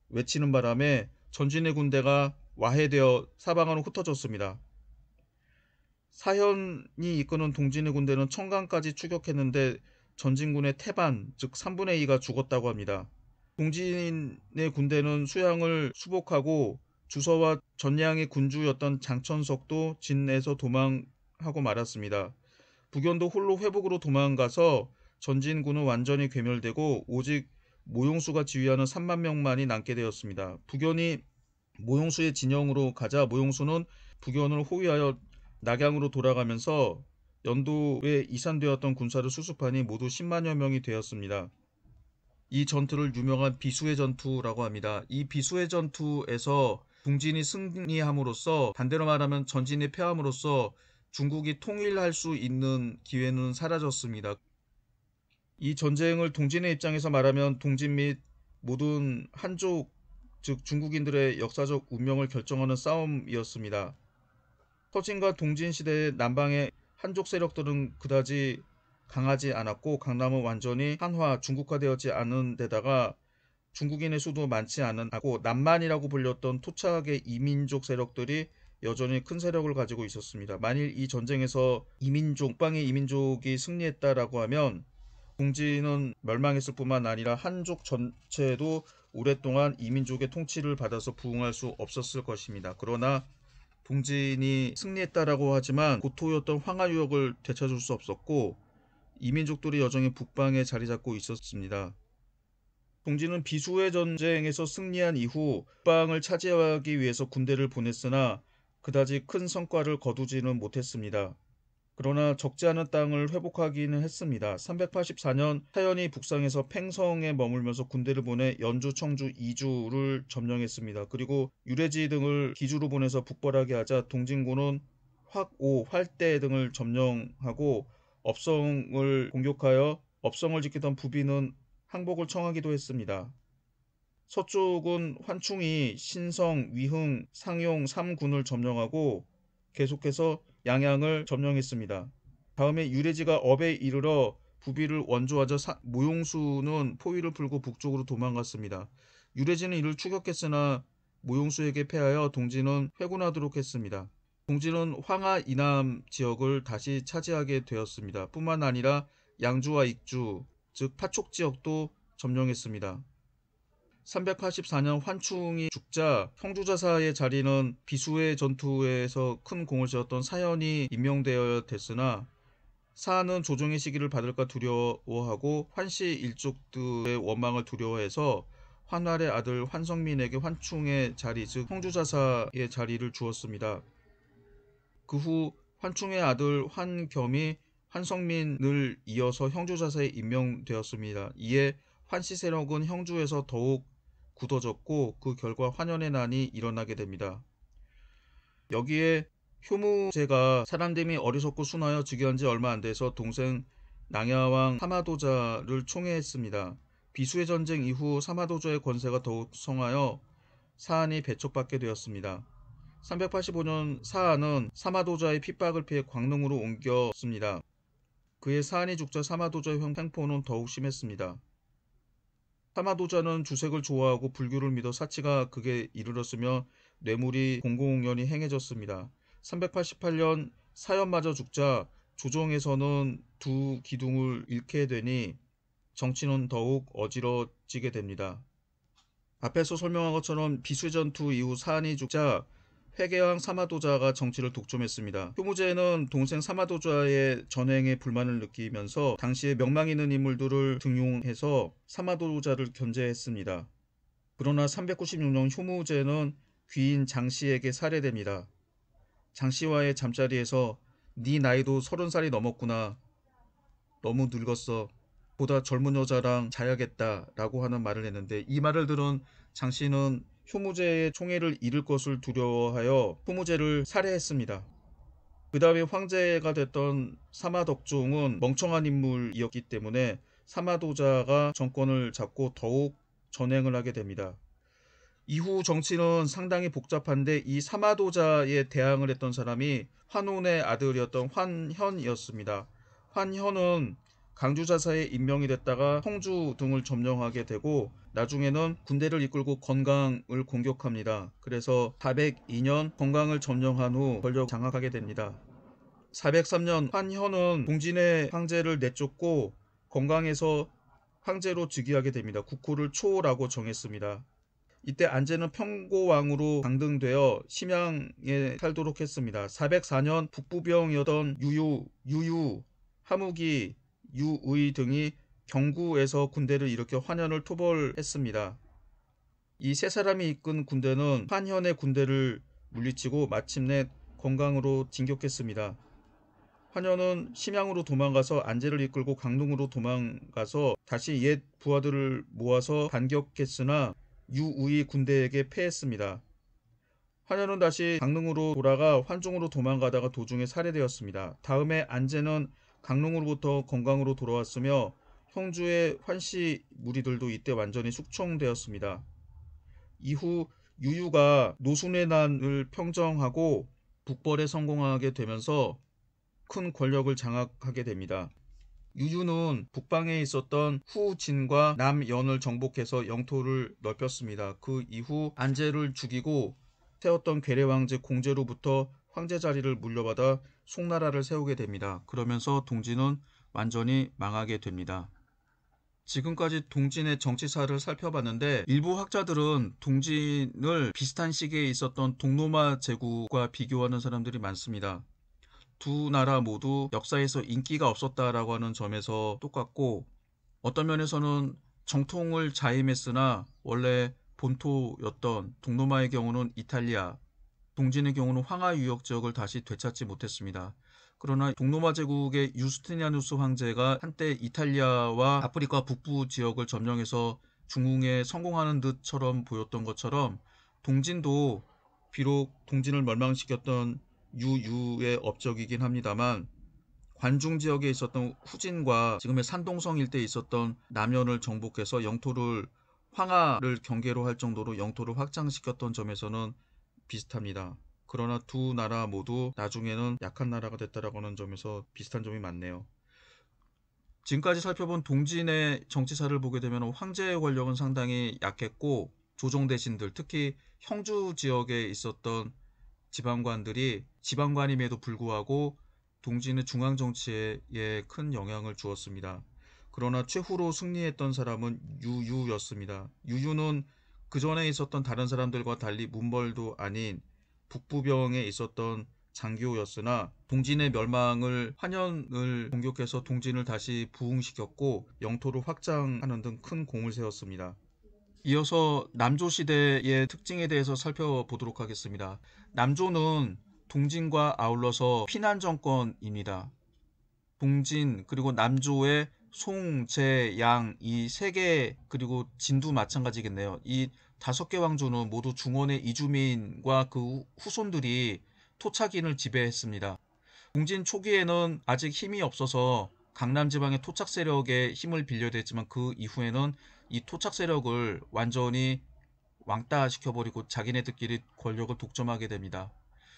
Speaker 1: 외치는 바람에 전진의 군대가 와해되어 사방으로 흩어졌습니다. 사현이 이끄는 동진의 군대는 청강까지 추격했는데 전진군의 태반, 즉 3분의 2가 죽었다고 합니다. 동진의 군대는 수양을 수복하고 주서와 전량의 군주였던 장천석도 진에서 도망하고 말았습니다. 부견도 홀로 회복으로 도망가서 전진군은 완전히 괴멸되고 오직 모용수가 지휘하는 3만 명만이 남게 되었습니다. 부견이 모용수의 진영으로 가자 모용수는 부견을 호위하여 낙양으로 돌아가면서 연도에 이산되었던 군사를 수습하니 모두 10만여 명이 되었습니다. 이 전투를 유명한 비수의 전투라고 합니다. 이 비수의 전투에서 동진이 승리함으로써, 반대로 말하면 전진이 패함으로써 중국이 통일할 수 있는 기회는 사라졌습니다. 이 전쟁을 동진의 입장에서 말하면 동진 및 모든 한족, 즉 중국인들의 역사적 운명을 결정하는 싸움이었습니다. 서진과 동진 시대의 남방의 한족 세력들은 그다지 강하지 않았고 강남은 완전히 한화, 중국화되었지 않은 데다가 중국인의 수도 많지 않았고 남만이라고 불렸던 토착의 이민족 세력들이 여전히 큰 세력을 가지고 있었습니다. 만일 이 전쟁에서 북방의 이민족이 승리했다라고 하면 동진은 멸망했을 뿐만 아니라 한족 전체도 오랫동안 이민족의 통치를 받아서 부흥할 수 없었을 것입니다. 그러나 동진이 승리했다라고 하지만 고토였던 황하유역을 되찾을 수 없었고 이민족들이 여전히 북방에 자리 잡고 있었습니다. 동진은 비수의 전쟁에서 승리한 이후 북방을 차지하기 위해서 군대를 보냈으나 그다지 큰 성과를 거두지는 못했습니다. 그러나 적지 않은 땅을 회복하기는 했습니다. 384년 사현이 북상에서 팽성에 머물면서 군대를 보내 연주, 청주, 이주를 점령했습니다. 그리고 유래지 등을 기주로 보내서 북벌하게 하자 동진군은 확오, 활대 등을 점령하고 업성을 공격하여 업성을 지키던 부비는 항복을 청하기도 했습니다. 서쪽은 환충이 신성, 위흥, 상용 3군을 점령하고 계속해서 양양을 점령했습니다. 다음에 유래지가 업에 이르러 부비를 원조하자 모용수는 포위를 풀고 북쪽으로 도망갔습니다. 유래지는 이를 추격했으나 모용수에게 패하여 동진은 회군하도록 했습니다. 동진은 황하 이남 지역을 다시 차지하게 되었습니다. 뿐만 아니라 양주와 익주, 즉 파촉 지역도 점령했습니다. 384년 환충이 죽자 형주자사의 자리는 비수의 전투에서 큰 공을 세웠던 사현이 임명되어야 됐으나 사안은 조정의 시기를 받을까 두려워하고 환씨 일족들의 원망을 두려워해서 환활의 아들 환성민에게 환충의 자리, 즉 형주자사의 자리를 주었습니다. 그 후 환충의 아들 환겸이 환성민을 이어서 형주자사에 임명되었습니다. 이에 환씨 세력은 형주에서 더욱 굳어졌고 그 결과 환연의 난이 일어나게 됩니다. 여기에 효무제가 사람됨이 어리석고 순하여 즉위한 지 얼마 안 돼서 동생 낭야왕 사마도자를 총애했습니다. 비수의 전쟁 이후 사마도자의 권세가 더욱 성하여 사안이 배척받게 되었습니다. 385년 사한은 사마도자의 핍박을 피해 광릉으로 옮겼습니다. 그의 사한이 죽자 사마도자의 횡포는 더욱 심했습니다. 사마도자는 주색을 좋아하고 불교를 믿어 사치가 극에 이르렀으며 뇌물이 공공연히 행해졌습니다. 388년 사연마저 죽자 조정에서는 두 기둥을 잃게 되니 정치는 더욱 어지러지게 됩니다. 앞에서 설명한 것처럼 비수전투 이후 사한이 죽자 회계왕 사마도자가 정치를 독점했습니다. 효무제는 동생 사마도자의 전횡에 불만을 느끼면서 당시에 명망 있는 인물들을 등용해서 사마도자를 견제했습니다. 그러나 396년 효무제는 귀인 장씨에게 살해됩니다. 장씨와의 잠자리에서 네 나이도 30살이 넘었구나. 너무 늙었어. 보다 젊은 여자랑 자야겠다 라고 하는 말을 했는데, 이 말을 들은 장씨는 효무제의 총애를 잃을 것을 두려워하여 효무제를 살해했습니다. 그 다음에 황제가 됐던 사마덕종은 멍청한 인물이었기 때문에 사마도자가 정권을 잡고 더욱 전횡을 하게 됩니다. 이후 정치는 상당히 복잡한데 이 사마도자에 대항을 했던 사람이 환운의 아들이었던 환현이었습니다. 환현은 강주자사에 임명이 됐다가 성주 등을 점령하게 되고 나중에는 군대를 이끌고 건강을 공격합니다. 그래서 402년 건강을 점령한 후 권력 장악하게 됩니다. 403년 환현은 동진의 황제를 내쫓고 건강에서 황제로 즉위하게 됩니다. 국호를 초라고 정했습니다. 이때 안제는 평고왕으로 강등되어 심양에 살도록 했습니다. 404년 북부병이었던 유유, 하무기, 유의 등이 경구에서 군대를 일으켜 환현을 토벌했습니다. 이 세 사람이 이끈 군대는 환현의 군대를 물리치고 마침내 건강으로 진격했습니다. 환현은 심양으로 도망가서 안제를 이끌고 강릉으로 도망가서 다시 옛 부하들을 모아서 반격했으나 유의 군대에게 패했습니다. 환현은 다시 강릉으로 돌아가 환중으로 도망가다가 도중에 살해되었습니다. 다음에 안제는 강릉으로부터 건강으로 돌아왔으며 형주의 환씨 무리들도 이때 완전히 숙청되었습니다. 이후 유유가 노순의 난을 평정하고 북벌에 성공하게 되면서 큰 권력을 장악하게 됩니다. 유유는 북방에 있었던 후진과 남연을 정복해서 영토를 넓혔습니다. 그 이후 안제를 죽이고 세웠던 괴뢰왕제 공제로부터 황제 자리를 물려받아 송나라를 세우게 됩니다. 그러면서 동진은 완전히 망하게 됩니다. 지금까지 동진의 정치사를 살펴봤는데 일부 학자들은 동진을 비슷한 시기에 있었던 동로마 제국과 비교하는 사람들이 많습니다. 두 나라 모두 역사에서 인기가 없었다라고 하는 점에서 똑같고, 어떤 면에서는 정통을 자임했으나 원래 본토였던 동로마의 경우는 이탈리아, 동진의 경우는 황하 유역 지역을 다시 되찾지 못했습니다. 그러나 동로마 제국의 유스티니아누스 황제가 한때 이탈리아와 아프리카 북부 지역을 점령해서 중흥에 성공하는 듯처럼 보였던 것처럼 동진도 비록 동진을 멸망시켰던 유유의 업적이긴 합니다만 관중 지역에 있었던 후진과 지금의 산동성 일대에 있었던 남연을 정복해서 영토를 황하를 경계로 할 정도로 영토를 확장시켰던 점에서는 비슷합니다. 그러나 두 나라 모두 나중에는 약한 나라가 됐다라고 하는 점에서 비슷한 점이 많네요. 지금까지 살펴본 동진의 정치사를 보게 되면 황제의 권력은 상당히 약했고 조정 대신들, 특히 형주 지역에 있었던 지방관들이 지방관임에도 불구하고 동진의 중앙정치에 큰 영향을 주었습니다. 그러나 최후로 승리했던 사람은 유유였습니다. 유유는 그 전에 있었던 다른 사람들과 달리 문벌도 아닌 북부병에 있었던 장교였으나 동진의 멸망을 환현을 공격해서 동진을 다시 부흥시켰고 영토를 확장하는 등 큰 공을 세웠습니다. 이어서 남조 시대의 특징에 대해서 살펴보도록 하겠습니다. 남조는 동진과 아울러서 피난 정권입니다. 동진 그리고 남조의 송, 제, 양 이 세 개, 그리고 진도 마찬가지겠네요. 이 5개 왕조는 모두 중원의 이주민과 그 후손들이 토착인을 지배했습니다. 동진 초기에는 아직 힘이 없어서 강남 지방의 토착 세력의 힘을 빌려야 됐지만 그 이후에는 이 토착 세력을 완전히 왕따 시켜버리고 자기네들끼리 권력을 독점하게 됩니다.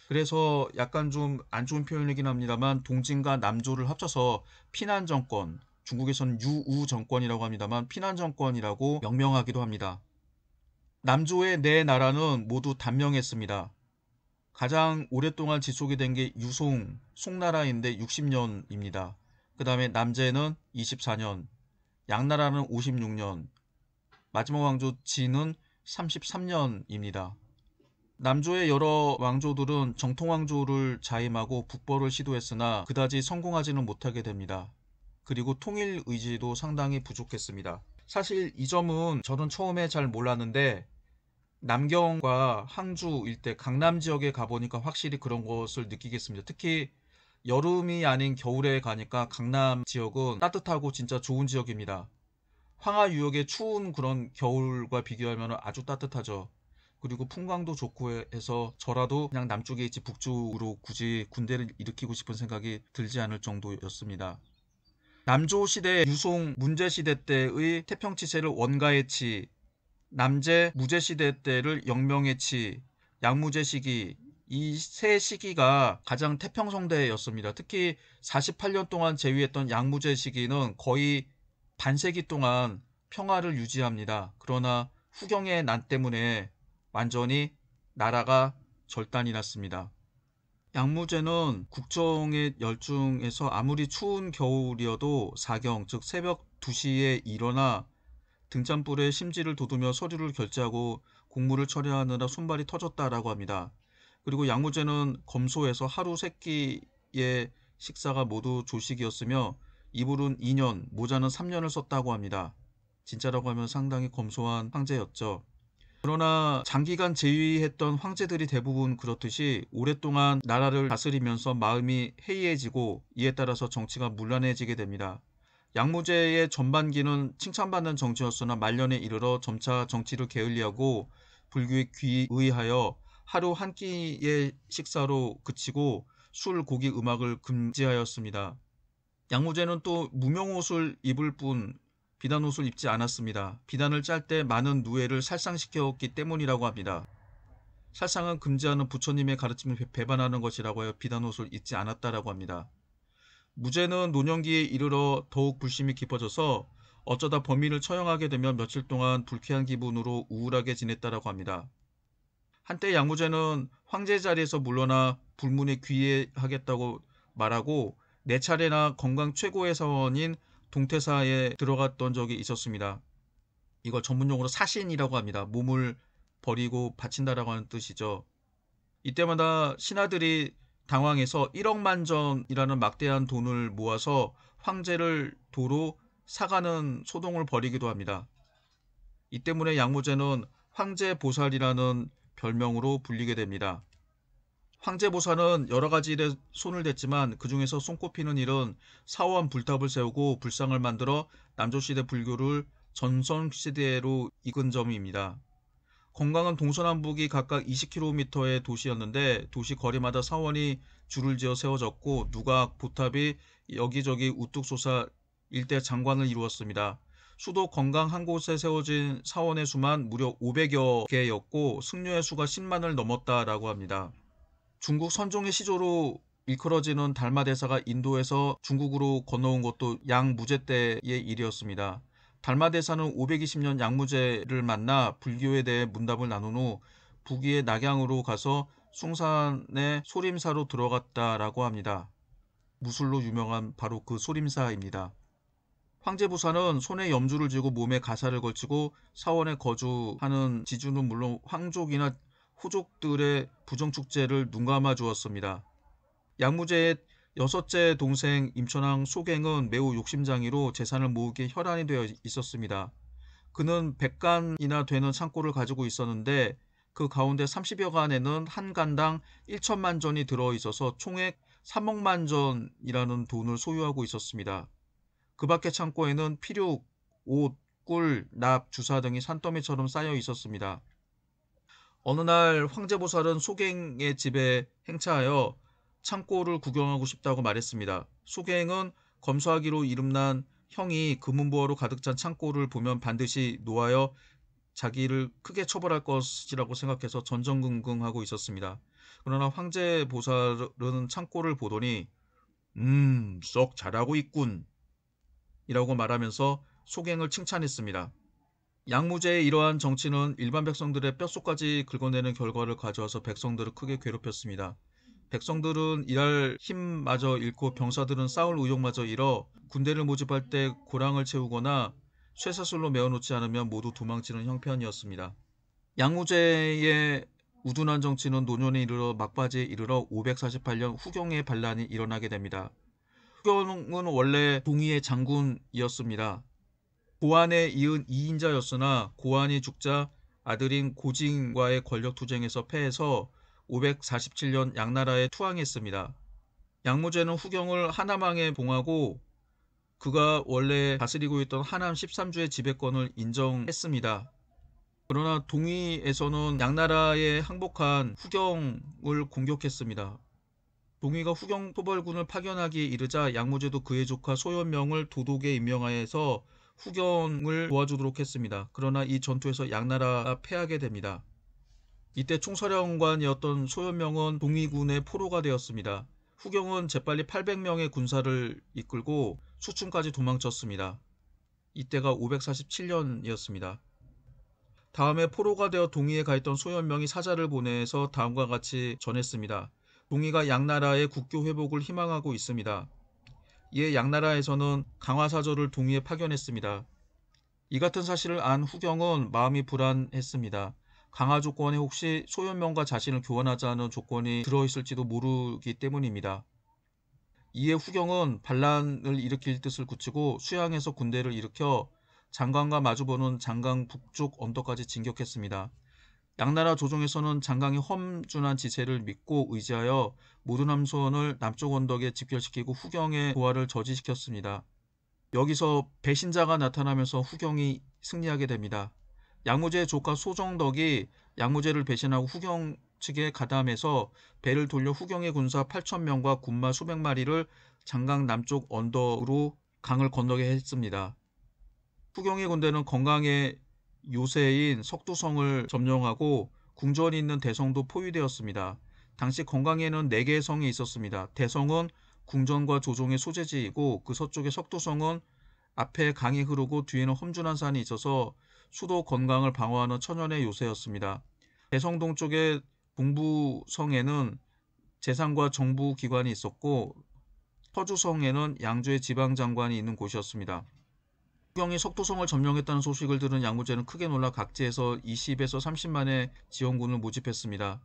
Speaker 1: 그래서 약간 좀 안 좋은 표현이긴 합니다만 동진과 남조를 합쳐서 피난 정권, 중국에서는 유우 정권이라고 합니다만 피난 정권이라고 명명하기도 합니다. 남조의 네 나라는 모두 단명했습니다. 가장 오랫동안 지속이 된 게 유송, 송나라인데 60년입니다. 그 다음에 남제는 24년, 양나라는 56년, 마지막 왕조 진은 33년입니다. 남조의 여러 왕조들은 정통왕조를 자임하고 북벌을 시도했으나 그다지 성공하지는 못하게 됩니다. 그리고 통일 의지도 상당히 부족했습니다. 사실 이 점은 저는 처음에 잘 몰랐는데 남경과 항주 일대 강남 지역에 가보니까 확실히 그런 것을 느끼겠습니다. 특히 여름이 아닌 겨울에 가니까 강남 지역은 따뜻하고 진짜 좋은 지역입니다. 황하 유역의 추운 그런 겨울과 비교하면 아주 따뜻하죠. 그리고 풍광도 좋고 해서 저라도 그냥 남쪽에 있지 북쪽으로 굳이 군대를 일으키고 싶은 생각이 들지 않을 정도였습니다. 남조 시대 유송 문제 시대 때의 태평치세를 원가해치, 남제 무제 시대 때를 영명해치, 양무제 시기, 이 세 시기가 가장 태평성대였습니다. 특히 48년 동안 재위했던 양무제 시기는 거의 반세기 동안 평화를 유지합니다. 그러나 후경의 난 때문에 완전히 나라가 절단이 났습니다. 양무제는 국정에 열중해서 아무리 추운 겨울이어도 사경, 즉 새벽 2시에 일어나 등잔불에 심지를 돋우며 서류를 결제하고 공무를 처리하느라 손발이 터졌다라고 합니다. 그리고 양무제는 검소해서 하루 3끼의 식사가 모두 조식이었으며 이불은 2년, 모자는 3년을 썼다고 합니다. 진짜라고 하면 상당히 검소한 황제였죠. 그러나 장기간 재위했던 황제들이 대부분 그렇듯이 오랫동안 나라를 다스리면서 마음이 해이해지고 이에 따라서 정치가 문란해지게 됩니다. 양무제의 전반기는 칭찬받는 정치였으나 말년에 이르러 점차 정치를 게을리하고 불교에 귀의하여 하루 한 끼의 식사로 그치고 술, 고기, 음악을 금지하였습니다. 양무제는 또 무명옷을 입을 뿐 비단옷을 입지 않았습니다. 비단을 짤 때 많은 누에를 살상시켰기 때문이라고 합니다. 살상은 금지하는 부처님의 가르침을 배반하는 것이라고 하여 비단옷을 입지 않았다라고 합니다. 무제는 노년기에 이르러 더욱 불심이 깊어져서 어쩌다 범인을 처형하게 되면 며칠 동안 불쾌한 기분으로 우울하게 지냈다라고 합니다. 한때 양무제는 황제 자리에서 물러나 불문에 귀의하겠다고 말하고 4차례나 건강 최고의 사원인 동태사에 들어갔던 적이 있었습니다. 이걸 전문용어로 사신이라고 합니다. 몸을 버리고 바친다라고 하는 뜻이죠. 이때마다 신하들이 당황해서 1억 만전이라는 막대한 돈을 모아서 황제를 도로 사가는 소동을 벌이기도 합니다. 이 때문에 양무제는 황제보살이라는 별명으로 불리게 됩니다. 황제보살은 여러 가지 일에 손을 댔지만 그 중에서 손꼽히는 일은 사원 불탑을 세우고 불상을 만들어 남조시대 불교를 전성시대로 이끈 점입니다. 건강은 동서남북이 각각 20km의 도시였는데 도시 거리마다 사원이 줄을 지어 세워졌고 누각, 보탑이 여기저기 우뚝 솟아 일대 장관을 이루었습니다. 수도 건강 한 곳에 세워진 사원의 수만 무려 500여 개였고 승려의 수가 10만을 넘었다라고 합니다. 중국 선종의 시조로 일컬어지는 달마대사가 인도에서 중국으로 건너온 것도 양무제 때의 일이었습니다. 달마대사는 520년 양무제를 만나 불교에 대해 문답을 나눈 후 북위의 낙양으로 가서 숭산의 소림사로 들어갔다라고 합니다. 무술로 유명한 바로 그 소림사입니다. 황제부사는 손에 염주를 쥐고 몸에 가사를 걸치고 사원에 거주하는 지주는 물론 황족이나 후족들의 부정축제를 눈감아 주었습니다. 양무제의 6째 동생 임천왕 소갱은 매우 욕심장이로 재산을 모으기에 혈안이 되어 있었습니다. 그는 100간이나 되는 창고를 가지고 있었는데 그 가운데 30여 간에는 한 간당 1천만 전이 들어있어서 총액 3억만 전이라는 돈을 소유하고 있었습니다. 그 밖의 창고에는 피륙, 옷, 꿀, 납, 주사 등이 산더미처럼 쌓여 있었습니다. 어느 날 황제보살은 소갱의 집에 행차하여 창고를 구경하고 싶다고 말했습니다. 소갱은 검소하기로 이름난 형이 금은보화로 가득 찬 창고를 보면 반드시 노하여 자기를 크게 처벌할 것이라고 생각해서 전전긍긍하고 있었습니다. 그러나 황제 보살은 창고를 보더니 썩 잘하고 있군 이라고 말하면서 소갱을 칭찬했습니다. 양무제의 이러한 정치는 일반 백성들의 뼛속까지 긁어내는 결과를 가져와서 백성들을 크게 괴롭혔습니다. 백성들은 일할 힘마저 잃고 병사들은 싸울 의욕마저 잃어 군대를 모집할 때 고랑을 채우거나 쇠사슬로 메어놓지 않으면 모두 도망치는 형편이었습니다. 양무제의 우둔한 정치는 노년에 이르러 막바지에 이르러 548년 후경의 반란이 일어나게 됩니다. 후경은 원래 동의의 장군이었습니다. 고안에 이은 2인자였으나 고안이 죽자 아들인 고징과의 권력투쟁에서 패해서 547년 양나라에 투항했습니다. 양무제는 후경을 하남왕에 봉하고 그가 원래 다스리고 있던 하남 13주의 지배권을 인정했습니다. 그러나 동의에서는 양나라에 항복한 후경을 공격했습니다. 동의가 후경 토벌군을 파견하기에 이르자 양무제도 그의 조카 소현명을 도독에 임명하여서 후경을 도와주도록 했습니다. 그러나 이 전투에서 양나라가 패하게 됩니다. 이때 총사령관이었던 소현명은 동의군의 포로가 되었습니다. 후경은 재빨리 800명의 군사를 이끌고 수춘까지 도망쳤습니다. 이때가 547년이었습니다. 다음에 포로가 되어 동의에 가 있던 소현명이 사자를 보내서 다음과 같이 전했습니다. 동의가 양나라의 국교 회복을 희망하고 있습니다. 이에 양나라에서는 강화사절을 동의에 파견했습니다. 이 같은 사실을 안 후경은 마음이 불안했습니다. 강화 조건에 혹시 소현명과 자신을 교환하자는 조건이 들어있을지도 모르기 때문입니다. 이에 후경은 반란을 일으킬 뜻을 굳히고 수양에서 군대를 일으켜 장강과 마주보는 장강 북쪽 언덕까지 진격했습니다. 양나라 조정에서는 장강의 험준한 지세를 믿고 의지하여 모든 함선을 남쪽 언덕에 집결시키고 후경의 부하를 저지시켰습니다. 여기서 배신자가 나타나면서 후경이 승리하게 됩니다. 양무제의 조카 소정덕이 양무제를 배신하고 후경 측에 가담해서 배를 돌려 후경의 군사 8,000명과 군마 수백 마리를 장강 남쪽 언덕으로 강을 건너게 했습니다. 후경의 군대는 건강의 요새인 석두성을 점령하고 궁전이 있는 대성도 포위되었습니다. 당시 건강에는 4개의 성이 있었습니다. 대성은 궁전과 조종의 소재지이고 그 서쪽의 석두성은 앞에 강이 흐르고 뒤에는 험준한 산이 있어서 수도 건강을 방어하는 천연의 요새였습니다. 대성 동쪽의 동부성에는 재상과 정부기관이 있었고 서주성에는 양주의 지방장관이 있는 곳이었습니다. 후경이 석도성을 점령했다는 소식을 들은 양무제는 크게 놀라 각지에서 20에서 30만의 지원군을 모집했습니다.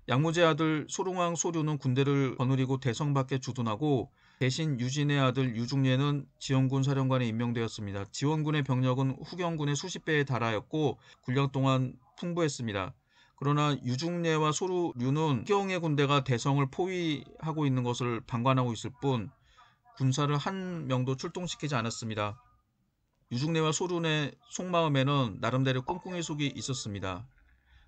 Speaker 1: 양무제의 아들 소릉왕 소류는 군대를 거느리고 대성 밖에 주둔하고 대신 유진의 아들 유중례는 지원군 사령관에 임명되었습니다. 지원군의 병력은 후경군의 수십 배에 달하였고 군량 또한 풍부했습니다. 그러나 유중례와 소류는 후경의 군대가 대성을 포위하고 있는 것을 방관하고 있을 뿐 군사를 한 명도 출동시키지 않았습니다. 유중례와 소륜의 속마음에는 나름대로 꿍꿍이 속이 있었습니다.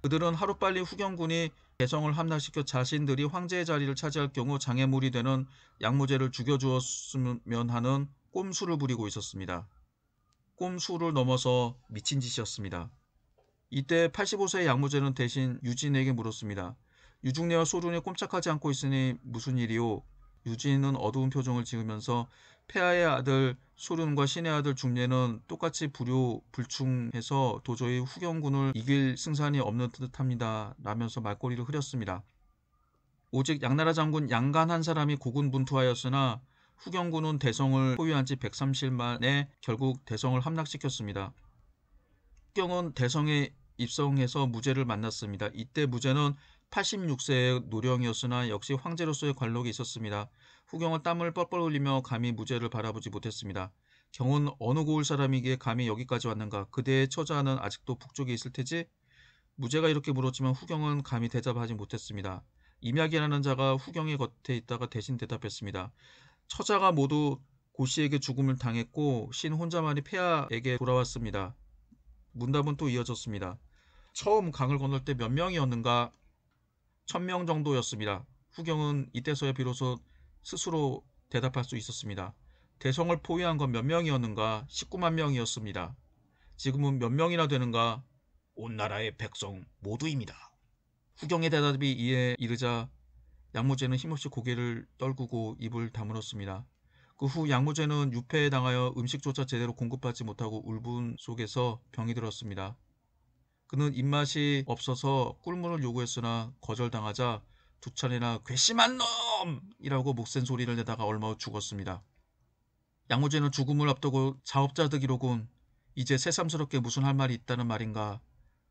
Speaker 1: 그들은 하루빨리 후경군이 대성을 함락시켜 자신들이 황제의 자리를 차지할 경우 장애물이 되는 양무제를 죽여주었으면 하는 꼼수를 부리고 있었습니다. 꼼수를 넘어서 미친 짓이었습니다. 이때 85세의 양무제는 대신 유진에게 물었습니다. 유중례와 소륜이 꼼짝하지 않고 있으니 무슨 일이오? 유진은 어두운 표정을 지으면서 폐하의 아들 소륜과 신의 아들 중례는 똑같이 불효불충해서 도저히 후경군을 이길 승산이 없는 듯합니다. 라면서 말꼬리를 흐렸습니다. 오직 양나라 장군 양간 한 사람이 고군분투하였으나 후경군은 대성을 포위한 지 130일 만에 결국 대성을 함락시켰습니다. 후경은 대성에 입성해서 무제를 만났습니다. 이때 무제는 86세의 노령이었으나 역시 황제로서의 관록이 있었습니다. 후경은 땀을 뻘뻘 흘리며 감히 무제를 바라보지 못했습니다. 경은 어느 고을 사람이기에 감히 여기까지 왔는가? 그대의 처자는 아직도 북쪽에 있을 테지? 무제가 이렇게 물었지만 후경은 감히 대답하지 못했습니다. 임약이라는 자가 후경의 곁에 있다가 대신 대답했습니다. 처자가 모두 고씨에게 죽음을 당했고 신 혼자만이 폐하에게 돌아왔습니다. 문답은 또 이어졌습니다. 처음 강을 건널 때 몇 명이었는가? 1000명 정도였습니다. 후경은 이때서야 비로소 스스로 대답할 수 있었습니다. 대성을 포위한 건 몇 명이었는가? 19만 명이었습니다. 지금은 몇 명이나 되는가? 온 나라의 백성 모두입니다. 후경의 대답이 이에 이르자 양무제는 힘없이 고개를 떨구고 입을 다물었습니다. 그 후 양무제는 유폐에 당하여 음식조차 제대로 공급받지 못하고 울분 속에서 병이 들었습니다. 그는 입맛이 없어서 꿀물을 요구했으나 거절당하자 두 차례나 괘씸한 놈이라고 목센 소리를 내다가 얼마 후 죽었습니다. 양무제는 죽음을 앞두고 자업자득이로군. 이제 새삼스럽게 무슨 할 말이 있다는 말인가?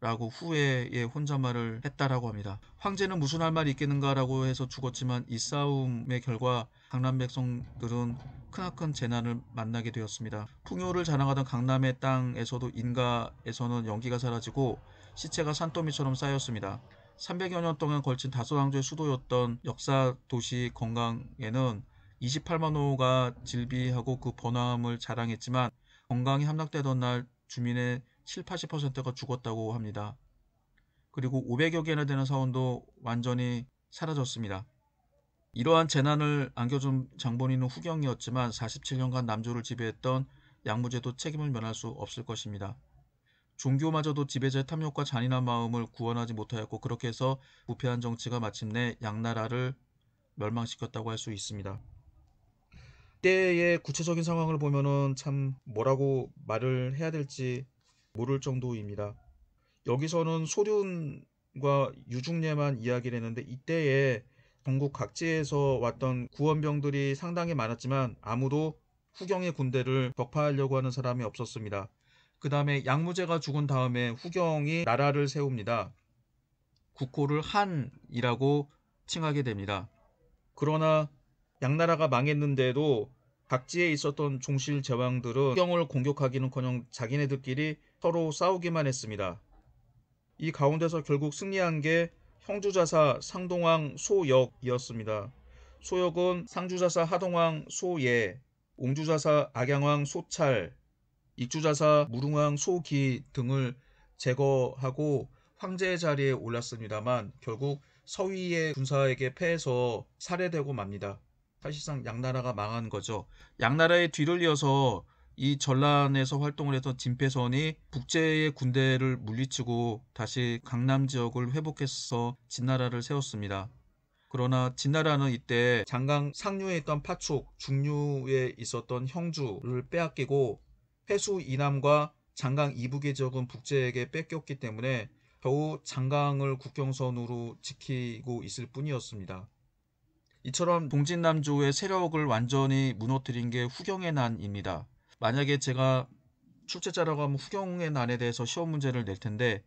Speaker 1: 라고 후회에 혼잣말을 했다라고 합니다. 황제는 무슨 할 말이 있겠는가 라고 해서 죽었지만 이 싸움의 결과 강남 백성들은 크나큰 재난을 만나게 되었습니다. 풍요를 자랑하던 강남의 땅에서도 인가에서는 연기가 사라지고 시체가 산더미처럼 쌓였습니다. 300여 년 동안 걸친 다섯 왕조의 수도였던 역사 도시 건강에는 28만 호가 질비하고 그 번화함을 자랑했지만 건강이 함락되던 날 주민의 7, 80%가 죽었다고 합니다. 그리고 500여 개나 되는 사원도 완전히 사라졌습니다. 이러한 재난을 안겨준 장본인은 후경이었지만 47년간 남조를 지배했던 양무제도 책임을 면할 수 없을 것입니다. 종교마저도 지배자의 탐욕과 잔인한 마음을 구원하지 못하였고 그렇게 해서 부패한 정치가 마침내 양나라를 멸망시켰다고 할 수 있습니다. 이때의 구체적인 상황을 보면은 참 뭐라고 말을 해야 될지 모를 정도입니다. 여기서는 소륜과 유중례만 이야기를 했는데 이때에 전국 각지에서 왔던 구원병들이 상당히 많았지만 아무도 후경의 군대를 격파하려고 하는 사람이 없었습니다. 그 다음에 양무제가 죽은 다음에 후경이 나라를 세웁니다. 국호를 한이라고 칭하게 됩니다. 그러나 양나라가 망했는데도 각지에 있었던 종실 제왕들은 후경을 공격하기는커녕 자기네들끼리 서로 싸우기만 했습니다. 이 가운데서 결국 승리한 게 형주자사 상동왕 소역이었습니다. 소역은 상주자사 하동왕 소예, 옹주자사 악양왕 소찰, 익주자사 무릉왕 소기 등을 제거하고 황제의 자리에 올랐습니다만 결국 서위의 군사에게 패해서 살해되고 맙니다. 사실상 양나라가 망한 거죠. 양나라의 뒤를 이어서 이 전란에서 활동을 했던 진패선이 북제의 군대를 물리치고 다시 강남 지역을 회복해서 진나라를 세웠습니다. 그러나 진나라는 이때 장강 상류에 있던 파축, 중류에 있었던 형주를 빼앗기고 해수 이남과 장강 이북의 지역은 북제에게 뺏겼기 때문에 겨우 장강을 국경선으로 지키고 있을 뿐이었습니다. 이처럼 동진남조의 세력을 완전히 무너뜨린 게 후경의 난입니다. 만약에 제가 출제자라고 하면 후경의 난에 대해서 시험 문제를 낼 텐데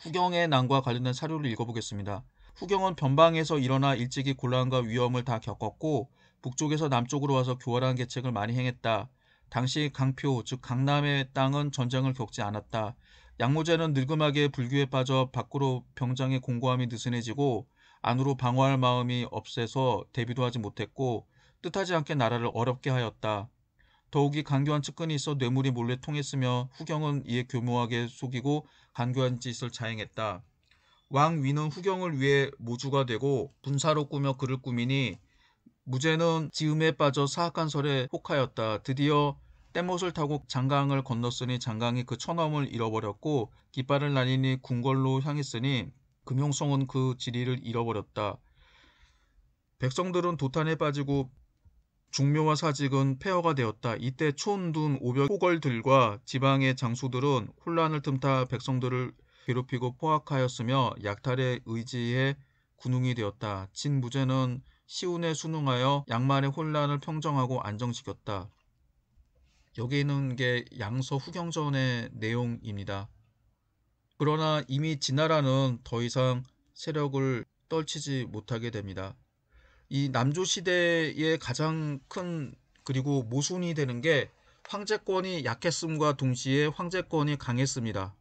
Speaker 1: 후경의 난과 관련된 사료를 읽어보겠습니다. 후경은 변방에서 일어나 일찍이 곤란과 위험을 다 겪었고 북쪽에서 남쪽으로 와서 교활한 계책을 많이 행했다. 당시 강표 즉 강남의 땅은 전쟁을 겪지 않았다. 양무제는 늙음하게 불교에 빠져 밖으로 병장의 공고함이 느슨해지고 안으로 방어할 마음이 없애서 대비도 하지 못했고 뜻하지 않게 나라를 어렵게 하였다. 더욱이 간교한 측근이 있어 뇌물이 몰래 통했으며 후경은 이에 교묘하게 속이고 간교한 짓을 자행했다. 왕위는 후경을 위해 모주가 되고 군사로 꾸며 그를 꾸미니 무제는 지음에 빠져 사악한 설에 혹하였다. 드디어 뗏못을 타고 장강을 건넜으니 장강이 그 처넘을 잃어버렸고 깃발을 날리니 궁궐로 향했으니 금용성은 그 지리를 잃어버렸다. 백성들은 도탄에 빠지고 중묘와 사직은 폐허가 되었다. 이때 촌둔 오별 호걸들과 지방의 장수들은 혼란을 틈타 백성들을 괴롭히고 포악하였으며 약탈에 의지해 군웅이 되었다. 진무제는 시운에 순응하여 양만의 혼란을 평정하고 안정시켰다. 여기 있는 게 양서 후경전의 내용입니다. 그러나 이미 진나라는 더 이상 세력을 떨치지 못하게 됩니다. 이 남조 시대의 가장 큰 그리고 모순이 되는 게 황제권이 약했음과 동시에 황제권이 강했습니다.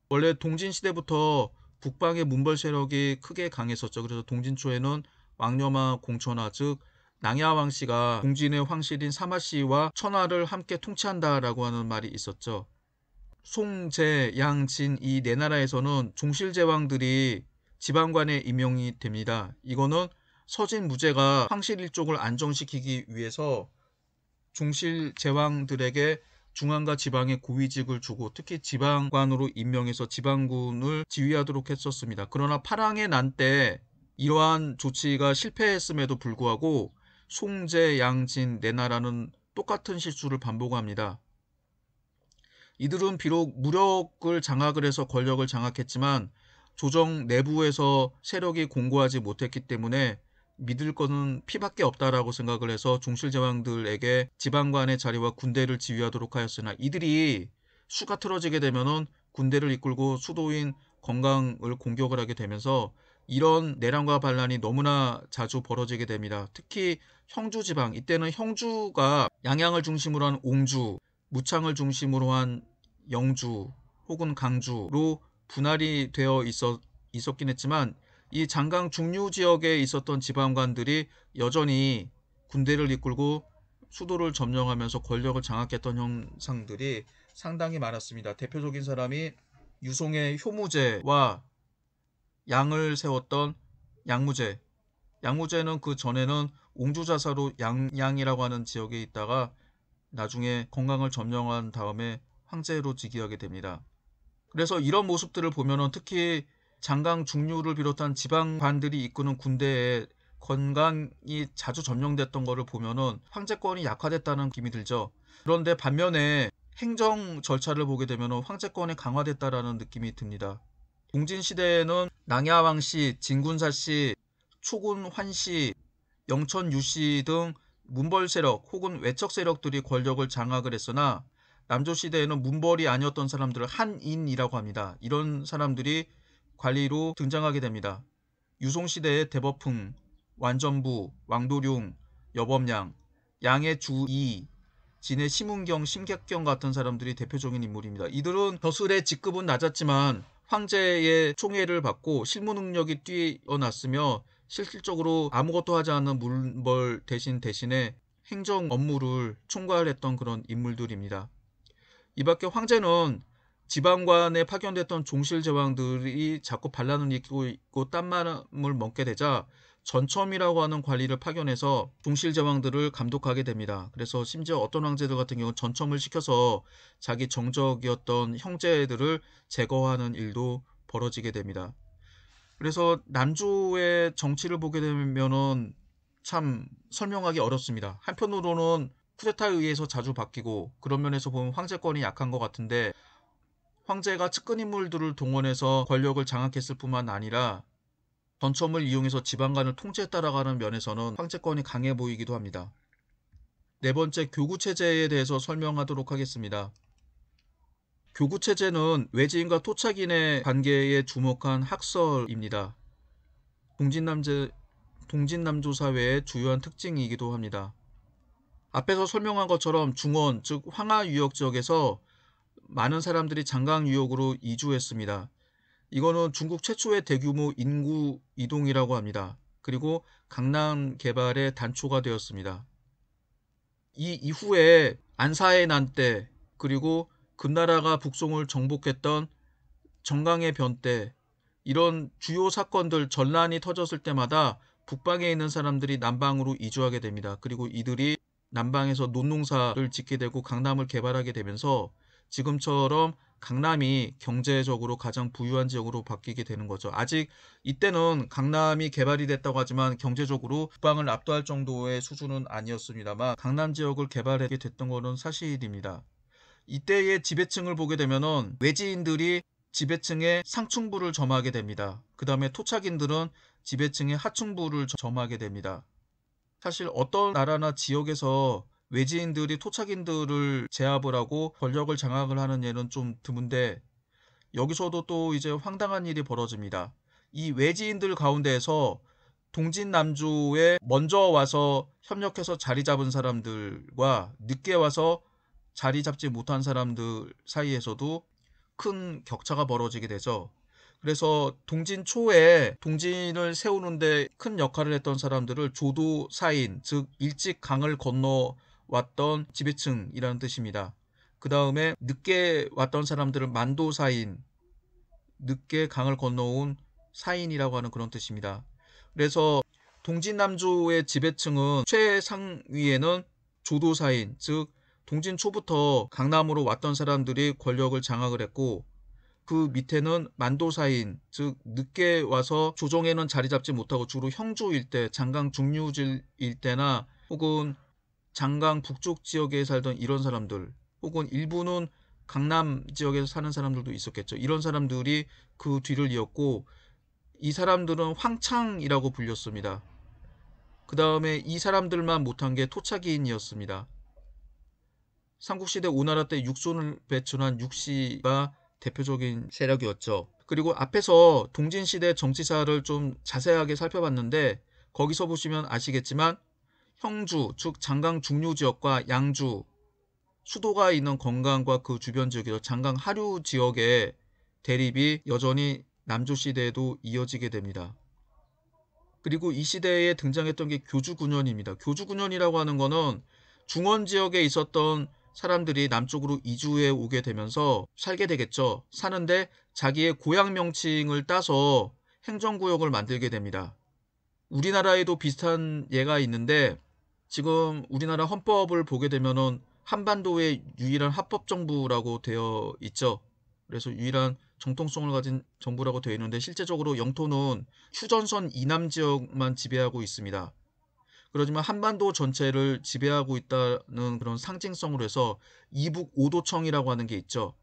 Speaker 1: 원래 동진 시대부터 북방의 문벌 세력이 크게 강했었죠. 그래서 동진 초에는 왕녀마 공천하 즉 낭야 왕씨가 동진의 황실인 사마씨와 천하를 함께 통치한다라고 하는 말이 있었죠. 송, 제, 양, 진 이 네 나라에서는 종실제왕들이 지방관에 임명이 됩니다. 이거는 서진 무제가 황실 일족을 안정시키기 위해서 종실제왕들에게 중앙과 지방에 고위직을 주고 특히 지방관으로 임명해서 지방군을 지휘하도록 했었습니다. 그러나 파랑의 난 때 이러한 조치가 실패했음에도 불구하고 송제, 양진 네 나라는 똑같은 실수를 반복합니다. 이들은 비록 무력을 장악을 해서 권력을 장악했지만 조정 내부에서 세력이 공고하지 못했기 때문에 믿을 것은 피밖에 없다라고 생각을 해서 종실제왕들에게 지방관의 자리와 군대를 지휘하도록 하였으나 이들이 수가 틀어지게 되면은 군대를 이끌고 수도인 건강을 공격을 하게 되면서 이런 내란과 반란이 너무나 자주 벌어지게 됩니다. 특히 형주지방, 이때는 형주가 양양을 중심으로 한 옹주, 무창을 중심으로 한 영주 혹은 강주로 분할이 되어 있었긴 했지만 이 장강 중류 지역에 있었던 지방관들이 여전히 군대를 이끌고 수도를 점령하면서 권력을 장악했던 형상들이 상당히 많았습니다. 대표적인 사람이 유송의 효무제와 양을 세웠던 양무제. 양무제는 그 전에는 옹주자사로 양양이라고 하는 지역에 있다가 나중에 건강을 점령한 다음에 황제로 즉위하게 됩니다. 그래서 이런 모습들을 보면은 특히 장강 중류를 비롯한 지방관들이 이끄는 군대에 건강이 자주 점령됐던 것을 보면은 황제권이 약화됐다는 느낌이 들죠. 그런데 반면에 행정 절차를 보게 되면은 황제권이 강화됐다라는 느낌이 듭니다. 동진시대에는 낭야왕씨, 진군사씨, 초군환씨, 영천유씨 등 문벌 세력 혹은 외척 세력들이 권력을 장악을 했으나 남조시대에는 문벌이 아니었던 사람들을 한인이라고 합니다. 이런 사람들이 관리로 등장하게 됩니다. 유송시대의 대법흥, 완전부, 왕도룡, 여범양, 양의 주이, 진의 심은경, 심객경 같은 사람들이 대표적인 인물입니다. 이들은 벼슬의 직급은 낮았지만 황제의 총애를 받고 실무 능력이 뛰어났으며 실질적으로 아무것도 하지 않는 문벌 대신에 행정 업무를 총괄했던 그런 인물들입니다. 이 밖에 황제는 지방관에 파견됐던 종실제왕들이 자꾸 반란을 일으키고 딴마음을 먹게 되자 전첨이라고 하는 관리를 파견해서 종실제왕들을 감독하게 됩니다. 그래서 심지어 어떤 황제들 같은 경우는 전첨을 시켜서 자기 정적이었던 형제들을 제거하는 일도 벌어지게 됩니다. 그래서 남조의 정치를 보게 되면은 참 설명하기 어렵습니다. 한편으로는 쿠데타에 의해서 자주 바뀌고 그런 면에서 보면 황제권이 약한 것 같은데 황제가 측근 인물들을 동원해서 권력을 장악했을 뿐만 아니라 전첨을 이용해서 지방간을 통제했다라는 면에서는 황제권이 강해 보이기도 합니다. 네 번째, 교구체제에 대해서 설명하도록 하겠습니다. 교구체제는 외지인과 토착인의 관계에 주목한 학설입니다. 동진남조 사회의 주요한 특징이기도 합니다. 앞에서 설명한 것처럼 중원, 즉 황하 유역 지역에서 많은 사람들이 장강 유역으로 이주했습니다. 이거는 중국 최초의 대규모 인구 이동이라고 합니다. 그리고 강남 개발의 단초가 되었습니다. 이 이후에 안사의 난때 그리고 금나라가 북송을 정복했던 정강의 변때 이런 주요 사건들 전란이 터졌을 때마다 북방에 있는 사람들이 남방으로 이주하게 됩니다. 그리고 이들이 남방에서 논농사를 짓게 되고 강남을 개발하게 되면서 지금처럼 강남이 경제적으로 가장 부유한 지역으로 바뀌게 되는 거죠. 아직 이때는 강남이 개발이 됐다고 하지만 경제적으로 북방을 압도할 정도의 수준은 아니었습니다만 강남 지역을 개발하게 됐던 것은 사실입니다. 이때의 지배층을 보게 되면은 외지인들이 지배층의 상층부를 점하게 됩니다. 그 다음에 토착인들은 지배층의 하층부를 점하게 됩니다. 사실 어떤 나라나 지역에서 외지인들이 토착인들을 제압을 하고 권력을 장악을 하는 예는 좀 드문데 여기서도 또 이제 황당한 일이 벌어집니다. 이 외지인들 가운데에서 동진남조에 먼저 와서 협력해서 자리 잡은 사람들과 늦게 와서 자리 잡지 못한 사람들 사이에서도 큰 격차가 벌어지게 되죠. 그래서 동진 초에 동진을 세우는데 큰 역할을 했던 사람들을 조도사인, 즉 일찍 강을 건너 왔던 지배층이라는 뜻입니다. 그 다음에 늦게 왔던 사람들을 만도사인, 늦게 강을 건너온 사인이라고 하는 그런 뜻입니다. 그래서 동진남조의 지배층은 최상위에는 조도사인, 즉 동진 초부터 강남으로 왔던 사람들이 권력을 장악을 했고, 그 밑에는 만도사인, 즉 늦게 와서 조정에는 자리 잡지 못하고 주로 형주 일대, 장강 중류질 일대나 혹은 장강 북쪽 지역에 살던 이런 사람들, 혹은 일부는 강남 지역에서 사는 사람들도 있었겠죠. 이런 사람들이 그 뒤를 이었고, 이 사람들은 황창이라고 불렸습니다. 그 다음에 이 사람들만 못한 게 토착인이었습니다. 삼국시대 오나라 때 육손을 배출한 육시가 대표적인 세력이었죠. 그리고 앞에서 동진시대 정치사를 좀 자세하게 살펴봤는데, 거기서 보시면 아시겠지만 형주, 즉 장강 중류 지역과 양주, 수도가 있는 건강과 그 주변 지역이죠. 장강 하류 지역의 대립이 여전히 남조시대에도 이어지게 됩니다. 그리고 이 시대에 등장했던 게 교주군현입니다. 교주군현이라고 하는 거는 중원 지역에 있었던 사람들이 남쪽으로 이주해 오게 되면서 살게 되겠죠. 사는데 자기의 고향 명칭을 따서 행정구역을 만들게 됩니다. 우리나라에도 비슷한 예가 있는데, 지금 우리나라 헌법을 보게 되면은 한반도의 유일한 합법정부라고 되어 있죠. 그래서 유일한 정통성을 가진 정부라고 되어 있는데, 실제적으로 영토는 휴전선 이남 지역만 지배하고 있습니다. 그렇지만 한반도 전체를 지배하고 있다는 그런 상징성으로 해서 이북 오도청이라고 하는 게 있죠.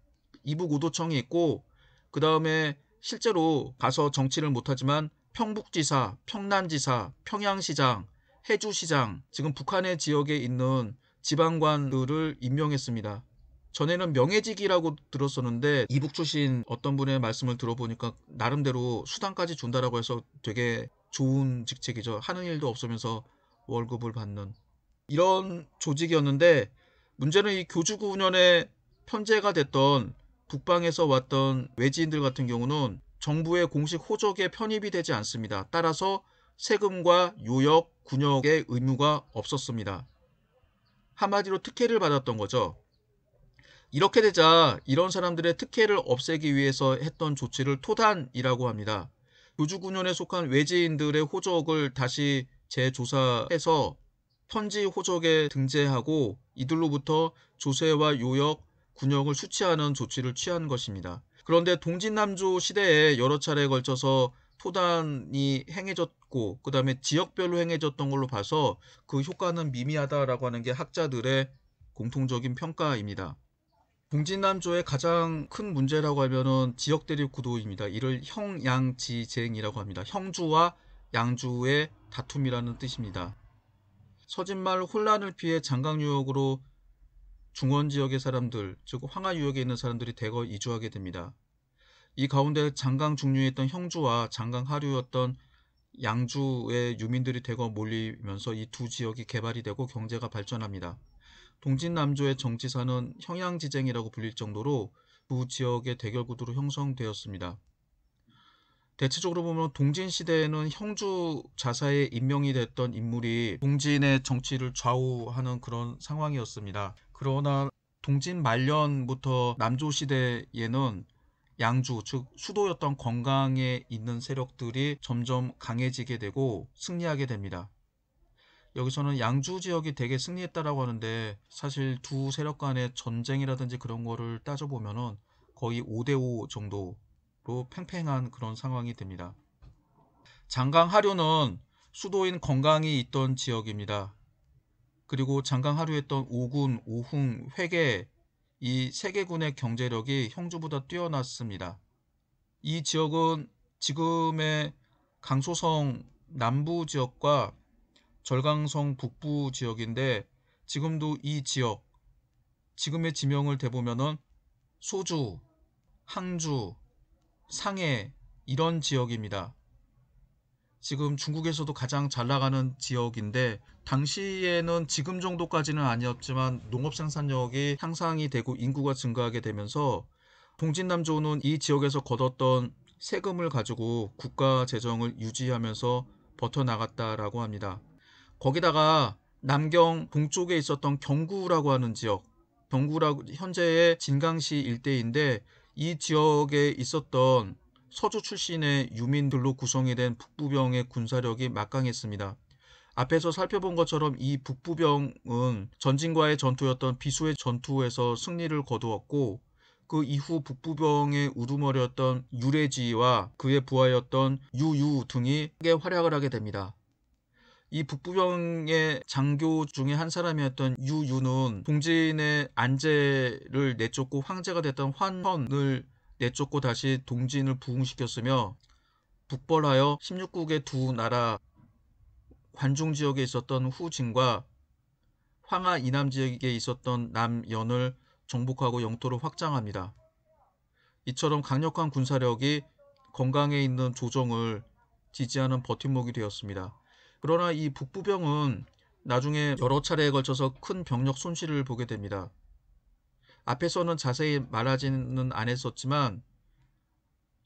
Speaker 1: 이북 오도청이 있고, 그 다음에 실제로 가서 정치를 못하지만 평북지사, 평남지사, 평양시장, 해주시장, 지금 북한의 지역에 있는 지방관들을 임명했습니다. 전에는 명예직이라고 들었었는데, 이북 출신 어떤 분의 말씀을 들어보니까 나름대로 수당까지 준다라고 해서 되게 좋은 직책이죠. 하는 일도 없으면서 월급을 받는 이런 조직이었는데, 문제는 이 교주군현에 편제가 됐던 북방에서 왔던 외지인들 같은 경우는 정부의 공식 호적에 편입이 되지 않습니다. 따라서 세금과 요역, 군역의 의무가 없었습니다. 한마디로 특혜를 받았던 거죠. 이렇게 되자 이런 사람들의 특혜를 없애기 위해서 했던 조치를 토단이라고 합니다. 교주군현에 속한 외지인들의 호적을 다시 재조사해서 현지 호적에 등재하고 이들로부터 조세와 요역, 군역을 수취하는 조치를 취한 것입니다. 그런데 동진남조 시대에 여러 차례에 걸쳐서 토단이 행해졌고, 그 다음에 지역별로 행해졌던 걸로 봐서 그 효과는 미미하다라고 하는 게 학자들의 공통적인 평가입니다. 동진남조의 가장 큰 문제라고 하면은 지역 대립 구도입니다. 이를 형양지쟁이라고 합니다. 형주와 양주의 다툼이라는 뜻입니다. 서진말 혼란을 피해 장강 유역으로 중원 지역의 사람들, 즉 황하 유역에 있는 사람들이 대거 이주하게 됩니다. 이 가운데 장강 중류에 있던 형주와 장강 하류였던 양주의 유민들이 대거 몰리면서 이 두 지역이 개발이 되고 경제가 발전합니다. 동진남조의 정치사는 형양지쟁이라고 불릴 정도로 두 지역의 대결 구도로 형성되었습니다. 대체적으로 보면 동진 시대에는 형주 자사에 임명이 됐던 인물이 동진의 정치를 좌우하는 그런 상황이었습니다. 그러나 동진 말년부터 남조 시대에는 양주, 즉 수도였던 건강에 있는 세력들이 점점 강해지게 되고 승리하게 됩니다. 여기서는 양주 지역이 되게 승리했다라고 하는데, 사실 두 세력 간의 전쟁이라든지 그런 거를 따져보면은 거의 5대5 정도로 팽팽한 그런 상황이 됩니다. 장강 하류는 수도인 건강이 있던 지역입니다. 그리고 장강 하류에 있던 오군, 오흥, 회계, 이 세 개군의 경제력이 형주보다 뛰어났습니다. 이 지역은 지금의 강소성 남부 지역과 절강성 북부 지역인데, 지금도 이 지역, 지금의 지명을 대보면은 소주, 항주, 상해 이런 지역입니다. 지금 중국에서도 가장 잘 나가는 지역인데, 당시에는 지금 정도까지는 아니었지만 농업 생산력이 향상이 되고 인구가 증가하게 되면서 동진남조는 이 지역에서 거뒀던 세금을 가지고 국가 재정을 유지하면서 버텨나갔다라고 합니다. 거기다가 남경 동쪽에 있었던 경구라고 하는 지역, 경구라고 현재의 진강시 일대인데, 이 지역에 있었던 서주 출신의 유민들로 구성이 된 북부병의 군사력이 막강했습니다. 앞에서 살펴본 것처럼 이 북부병은 전진과의 전투였던 비수의 전투에서 승리를 거두었고, 그 이후 북부병의 우두머리였던 유래지와 그의 부하였던 유유 등이 크게 활약을 하게 됩니다. 이 북부병의 장교 중에 한 사람이었던 유유는 동진의 안제를 내쫓고 황제가 됐던 환헌을 내쫓고 다시 동진을 부흥시켰으며, 북벌하여 16국의 두 나라 관중 지역에 있었던 후진과 황하 이남 지역에 있었던 남연을 정복하고 영토를 확장합니다. 이처럼 강력한 군사력이 건강에 있는 조정을 지지하는 버팀목이 되었습니다. 그러나 이 북부병은 나중에 여러 차례에 걸쳐서 큰 병력 손실을 보게 됩니다. 앞에서는 자세히 말하지는 않았었지만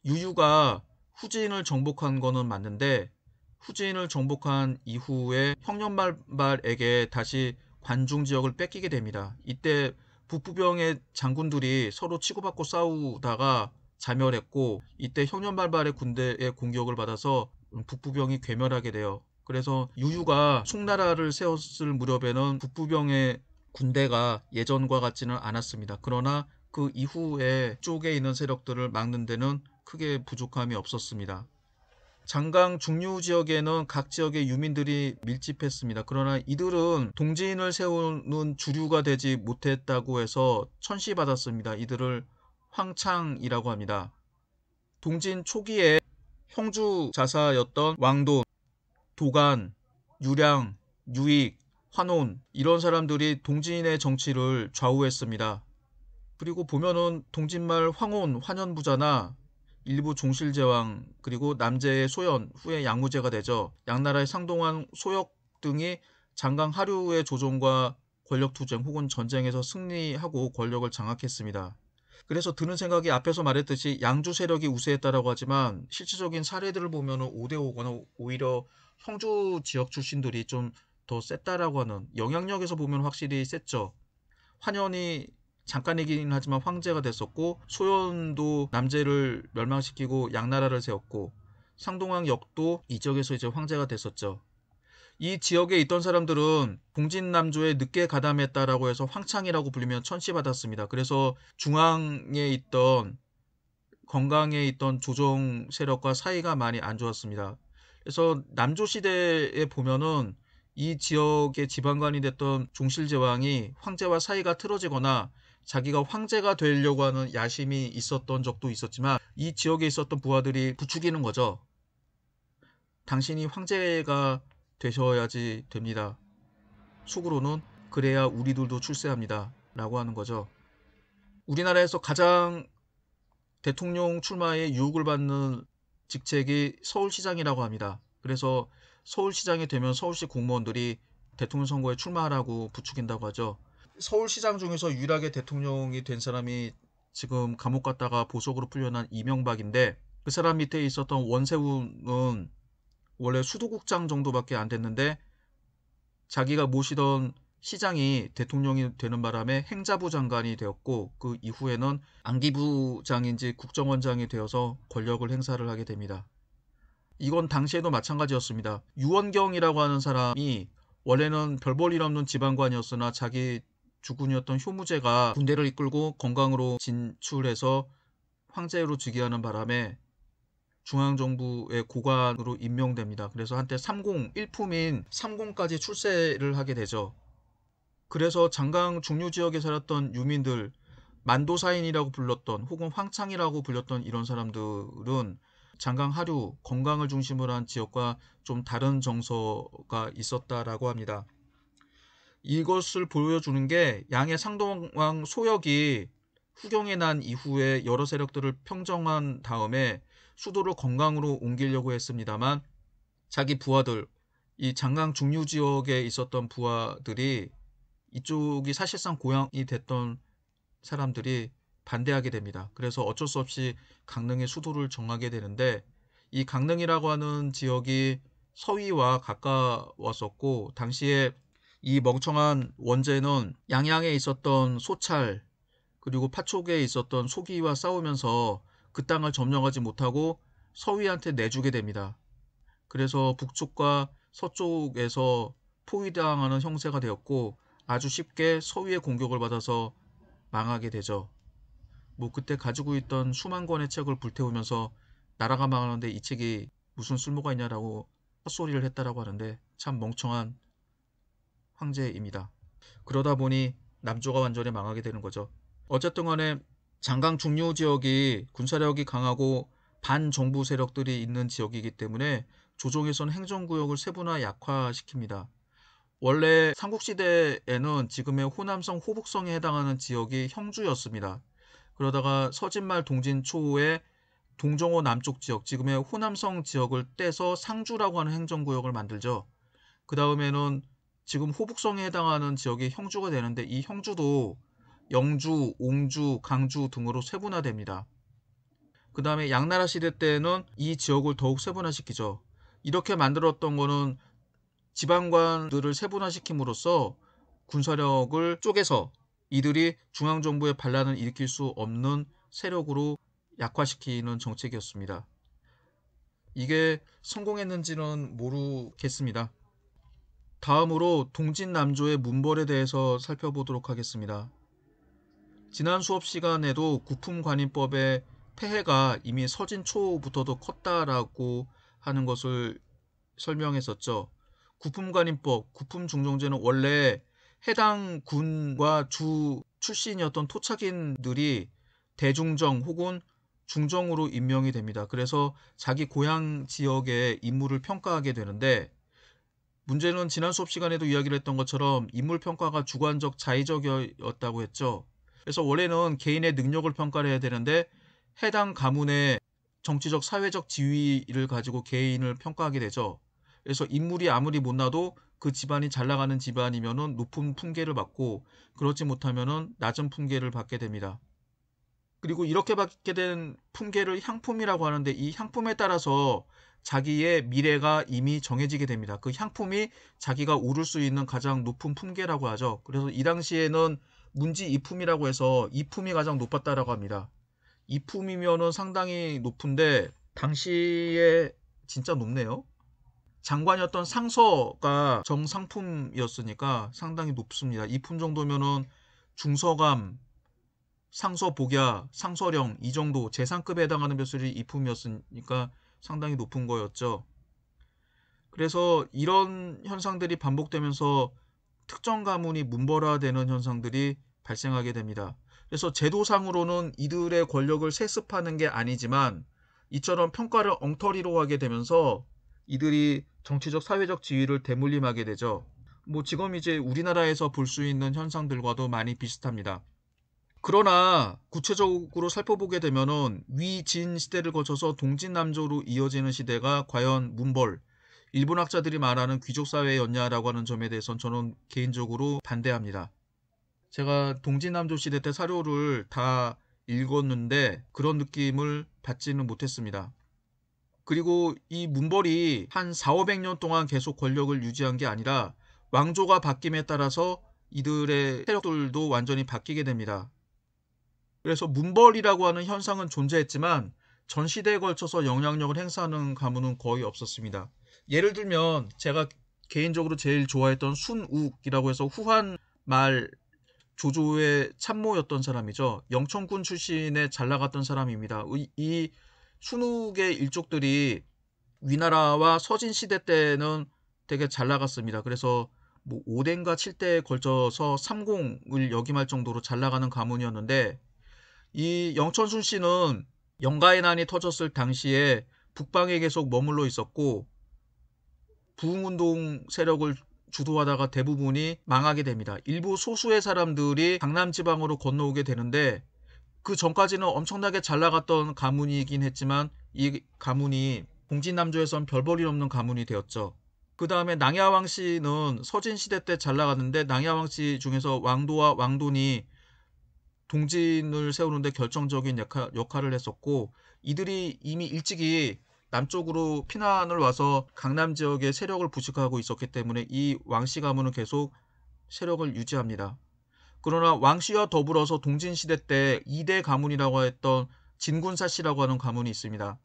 Speaker 1: 유유가 후진을 정복한 거는 맞는데, 후진을 정복한 이후에 형념말발에게 다시 관중 지역을 뺏기게 됩니다. 이때 북부병의 장군들이 서로 치고받고 싸우다가 자멸했고, 이때 형념말발의 군대의 공격을 받아서 북부병이 괴멸하게 돼요. 그래서 유유가 송나라를 세웠을 무렵에는 북부병의 군대가 예전과 같지는 않았습니다. 그러나 그 이후에 쪽에 있는 세력들을 막는 데는 크게 부족함이 없었습니다. 장강 중류 지역에는 각 지역의 유민들이 밀집했습니다. 그러나 이들은 동지인을 세우는 주류가 되지 못했다고 해서 천시받았습니다. 이들을 황창이라고 합니다. 동진 초기에 형주 자사였던 왕돈, 도간, 유량, 유익, 환온, 이런 사람들이 동진의 정치를 좌우했습니다. 그리고 보면은 동진말 황혼, 환현부자나 일부 종실제왕, 그리고 남제의 소연, 후에 양무제가 되죠. 양나라의 상동왕, 소역 등이 장강 하류의 조정과 권력투쟁 혹은 전쟁에서 승리하고 권력을 장악했습니다. 그래서 드는 생각이, 앞에서 말했듯이 양주 세력이 우세했다라고 하지만 실질적인 사례들을 보면 5대5거나 오히려 형주 지역 출신들이 좀 더 셌다라고 하는, 영향력에서 보면 확실히 셌죠. 환현이 잠깐이긴 하지만 황제가 됐었고, 소연도 남제를 멸망시키고 양나라를 세웠고, 상동왕 역도 이 지역에서 이제 황제가 됐었죠. 이 지역에 있던 사람들은 동진남조에 늦게 가담했다라고 해서 황창이라고 불리며 천시받았습니다. 그래서 중앙에 있던, 건강에 있던 조정 세력과 사이가 많이 안 좋았습니다. 그래서 남조 시대에 보면은 이 지역의 지방관이 됐던 종실제왕이 황제와 사이가 틀어지거나 자기가 황제가 되려고 하는 야심이 있었던 적도 있었지만, 이 지역에 있었던 부하들이 부추기는 거죠. 당신이 황제가 되셔야지 됩니다. 속으로는 그래야 우리들도 출세합니다 라고 하는 거죠. 우리나라에서 가장 대통령 출마에 유혹을 받는 직책이 서울시장이라고 합니다. 그래서 서울시장이 되면 서울시 공무원들이 대통령 선거에 출마하라고 부추긴다고 하죠. 서울시장 중에서 유일하게 대통령이 된 사람이 지금 감옥 갔다가 보석으로 풀려난 이명박인데, 그 사람 밑에 있었던 원세훈은 원래 수도국장 정도밖에 안 됐는데 자기가 모시던 시장이 대통령이 되는 바람에 행자부 장관이 되었고, 그 이후에는 안기부장인지 국정원장이 되어서 권력을 행사를 하게 됩니다. 이건 당시에도 마찬가지였습니다. 유원경이라고 하는 사람이 원래는 별 볼 일 없는 지방관이었으나 자기 주군이었던 효무제가 군대를 이끌고 건강으로 진출해서 황제로 즉위하는 바람에 중앙정부의 고관으로 임명됩니다. 그래서 한때 30, 일품인 30까지 출세를 하게 되죠. 그래서 장강 중류 지역에 살았던 유민들, 만도사인이라고 불렀던 혹은 황창이라고 불렸던 이런 사람들은 장강 하류, 건강을 중심으로 한 지역과 좀 다른 정서가 있었다라고 합니다. 이것을 보여주는 게, 양의 상동왕 소역이 후경에 난 이후에 여러 세력들을 평정한 다음에 수도를 건강으로 옮기려고 했습니다만, 자기 부하들, 이 장강 중류 지역에 있었던 부하들이, 이쪽이 사실상 고향이 됐던 사람들이 반대하게 됩니다. 그래서 어쩔 수 없이 강릉의 수도를 정하게 되는데, 이 강릉이라고 하는 지역이 서위와 가까웠었고, 당시에 이 멍청한 원제는 양양에 있었던 소찰, 그리고 파촉에 있었던 소기와 싸우면서 그 땅을 점령하지 못하고 서위한테 내주게 됩니다. 그래서 북쪽과 서쪽에서 포위당하는 형세가 되었고 아주 쉽게 서위의 공격을 받아서 망하게 되죠. 뭐 그때 가지고 있던 수만 권의 책을 불태우면서 나라가 망하는데 이 책이 무슨 쓸모가 있냐라고 헛소리를 했다라고 하는데 참 멍청한 황제입니다. 그러다 보니 남조가 완전히 망하게 되는 거죠. 어쨌든 간에 장강 중류 지역이 군사력이 강하고 반정부 세력들이 있는 지역이기 때문에 조정에서는 행정구역을 세분화 약화시킵니다. 원래 삼국시대에는 지금의 호남성, 호북성에 해당하는 지역이 형주였습니다. 그러다가 서진말 동진 초에 동정호 남쪽 지역, 지금의 호남성 지역을 떼서 상주라고 하는 행정구역을 만들죠. 그 다음에는 지금 호북성에 해당하는 지역이 형주가 되는데 이 형주도 영주, 옹주, 강주 등으로 세분화됩니다. 그 다음에 양나라 시대 때는 이 지역을 더욱 세분화시키죠. 이렇게 만들었던 거는 지방관들을 세분화시킴으로써 군사력을 쪼개서 이들이 중앙정부의 반란을 일으킬 수 없는 세력으로 약화시키는 정책이었습니다. 이게 성공했는지는 모르겠습니다. 다음으로 동진남조의 문벌에 대해서 살펴보도록 하겠습니다. 지난 수업 시간에도 구품관인법의 폐해가 이미 서진 초부터도 컸다라고 하는 것을 설명했었죠. 구품관인법, 구품중정제는 원래 해당 군과 주 출신이었던 토착인들이 대중정 혹은 중정으로 임명이 됩니다. 그래서 자기 고향 지역의 인물을 평가하게 되는데 문제는 지난 수업 시간에도 이야기를 했던 것처럼 인물평가가 주관적, 자의적이었다고 했죠. 그래서 원래는 개인의 능력을 평가를 해야 되는데 해당 가문의 정치적, 사회적 지위를 가지고 개인을 평가하게 되죠. 그래서 인물이 아무리 못나도 그 집안이 잘 나가는 집안이면은 높은 품계를 받고 그렇지 못하면은 낮은 품계를 받게 됩니다. 그리고 이렇게 받게 된 품계를 향품이라고 하는데 이 향품에 따라서 자기의 미래가 이미 정해지게 됩니다. 그 향품이 자기가 오를 수 있는 가장 높은 품계라고 하죠. 그래서 이 당시에는 문지 이품이라고 해서 이품이 가장 높았다라고 합니다. 이품이면은 상당히 높은데 당시에 진짜 높네요. 장관이었던 상서가 정상품이었으니까 상당히 높습니다. 이품 정도면은 중서감, 상서복야, 상서령 이 정도 재상급에 해당하는 벼슬이 이품이었으니까 상당히 높은 거였죠. 그래서 이런 현상들이 반복되면서 특정 가문이 문벌화되는 현상들이 발생하게 됩니다. 그래서 제도상으로는 이들의 권력을 세습하는 게 아니지만 이처럼 평가를 엉터리로 하게 되면서 이들이 정치적, 사회적 지위를 대물림하게 되죠. 뭐 지금 이제 우리나라에서 볼 수 있는 현상들과도 많이 비슷합니다. 그러나 구체적으로 살펴보게 되면은 위진 시대를 거쳐서 동진남조로 이어지는 시대가 과연 문벌, 일본 학자들이 말하는 귀족사회였냐라고 하는 점에 대해서는 저는 개인적으로 반대합니다. 제가 동진남조 시대 때 사료를 다 읽었는데 그런 느낌을 받지는 못했습니다. 그리고 이 문벌이 한 4, 500년 동안 계속 권력을 유지한 게 아니라 왕조가 바뀜에 따라서 이들의 세력들도 완전히 바뀌게 됩니다. 그래서 문벌이라고 하는 현상은 존재했지만 전 시대에 걸쳐서 영향력을 행사하는 가문은 거의 없었습니다. 예를 들면 제가 개인적으로 제일 좋아했던 순욱이라고 해서 후한 말 조조의 참모였던 사람이죠. 영천군 출신에 잘 나갔던 사람입니다. 이 순욱의 일족들이 위나라와 서진 시대 때는 되게 잘 나갔습니다. 그래서 뭐 5대인가 7대에 걸쳐서 삼공을 역임할 정도로 잘 나가는 가문이었는데 이 영천순 씨는 영가의 난이 터졌을 당시에 북방에 계속 머물러 있었고 부흥운동 세력을 주도하다가 대부분이 망하게 됩니다. 일부 소수의 사람들이 강남 지방으로 건너오게 되는데 그 전까지는 엄청나게 잘 나갔던 가문이긴 했지만 이 가문이 동진남조에선 별 볼 일 없는 가문이 되었죠. 그 다음에 낭야왕 씨는 서진 시대 때 잘 나갔는데 낭야왕 씨 중에서 왕도와 왕돈이 동진을 세우는데 결정적인 역할을 했었고 이들이 이미 일찍이 남쪽으로 피난을 와서 강남 지역의 세력을 부식하고 있었기 때문에 이 왕씨 가문은 계속 세력을 유지합니다. 그러나 왕씨와 더불어서 동진시대 때 2대 가문이라고 했던 진군사씨라고 하는 가문이 있습니다.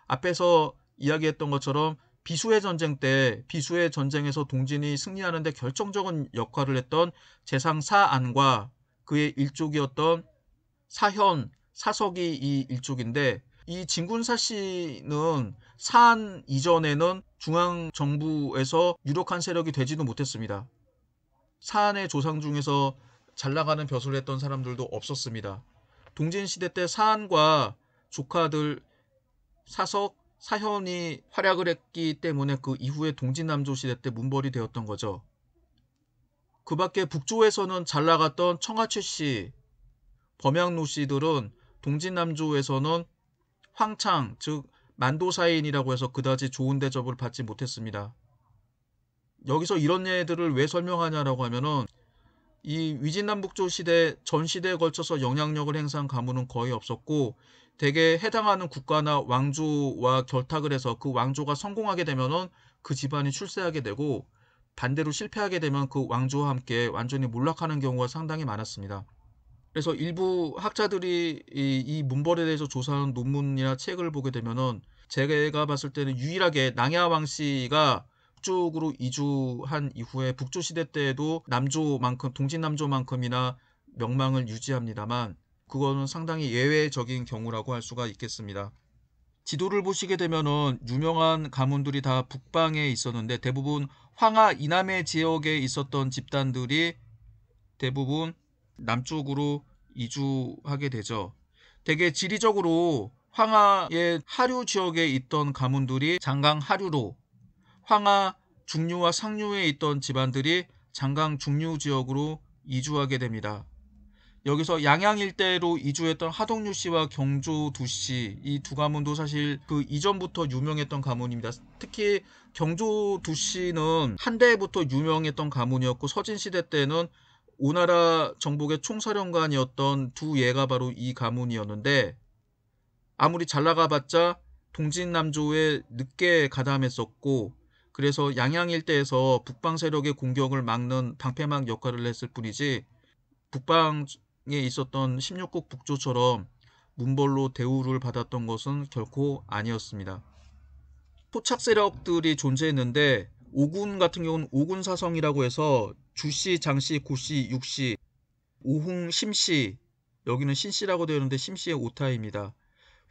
Speaker 1: 앞에서 이야기했던 것처럼 비수의 전쟁 때 비수의 전쟁에서 동진이 승리하는 데 결정적인 역할을 했던 재상 사안과 그의 일족이었던 사현, 사석이 이 일족인데, 이 진군사 씨는 사안 이전에는 중앙정부에서 유력한 세력이 되지도 못했습니다. 사안의 조상 중에서 잘 나가는 벼슬을 했던 사람들도 없었습니다. 동진시대 때 사안과 조카들 사석, 사현이 활약을 했기 때문에 그 이후에 동진남조 시대 때 문벌이 되었던 거죠. 그 밖에 북조에서는 잘 나갔던 청하최 씨, 범양로 씨들은 동진남조에서는 황창, 즉 만도사인이라고 해서 그다지 좋은 대접을 받지 못했습니다. 여기서 이런 예들을 왜 설명하냐라고 하면은 이 위진남북조 시대 전 시대에 걸쳐서 영향력을 행사한 가문은 거의 없었고, 대개 해당하는 국가나 왕조와 결탁을 해서 그 왕조가 성공하게 되면은 그 집안이 출세하게 되고, 반대로 실패하게 되면 그 왕조와 함께 완전히 몰락하는 경우가 상당히 많았습니다. 그래서 일부 학자들이 이 문벌에 대해서 조사하는 논문이나 책을 보게 되면은 제가 봤을 때는 유일하게 낭야 왕씨가 북쪽으로 이주한 이후에 북조 시대 때에도 남조만큼 동진남조만큼이나 명망을 유지합니다만, 그거는 상당히 예외적인 경우라고 할 수가 있겠습니다. 지도를 보시게 되면은 유명한 가문들이 다 북방에 있었는데, 대부분 황하 이남의 지역에 있었던 집단들이 대부분 남쪽으로 이주하게 되죠. 대개 지리적으로 황하의 하류 지역에 있던 가문들이 장강 하류로, 황하 중류와 상류에 있던 집안들이 장강 중류 지역으로 이주하게 됩니다. 여기서 양양 일대로 이주했던 하동류 씨와 경조 두 씨, 이 두 가문도 사실 그 이전부터 유명했던 가문입니다. 특히 경조 두 씨는 한대부터 유명했던 가문이었고, 서진시대 때는 오나라 정복의 총사령관이었던 두 예가 바로 이 가문이었는데, 아무리 잘 나가봤자 동진남조에 늦게 가담했었고, 그래서 양양 일대에서 북방 세력의 공격을 막는 방패막 역할을 했을 뿐이지, 북방에 있었던 16국 북조처럼 문벌로 대우를 받았던 것은 결코 아니었습니다. 토착 세력들이 존재했는데, 오군 같은 경우는 오군사성이라고 해서 주씨, 장씨, 고씨, 육씨, 오흥, 심씨, 여기는 신씨라고 되어 있는데 심씨의 오타입니다.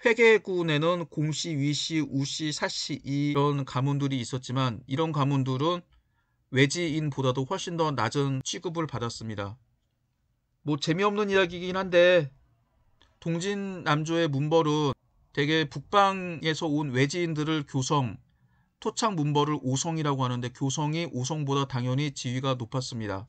Speaker 1: 회계군에는 공씨, 위씨, 우씨, 사씨 이런 가문들이 있었지만, 이런 가문들은 외지인보다도 훨씬 더 낮은 취급을 받았습니다. 뭐 재미없는 이야기이긴 한데, 동진남조의 문벌은 대개 북방에서 온 외지인들을 교성, 토착 문벌을 오성이라고 하는데, 교성이 오성보다 당연히 지위가 높았습니다.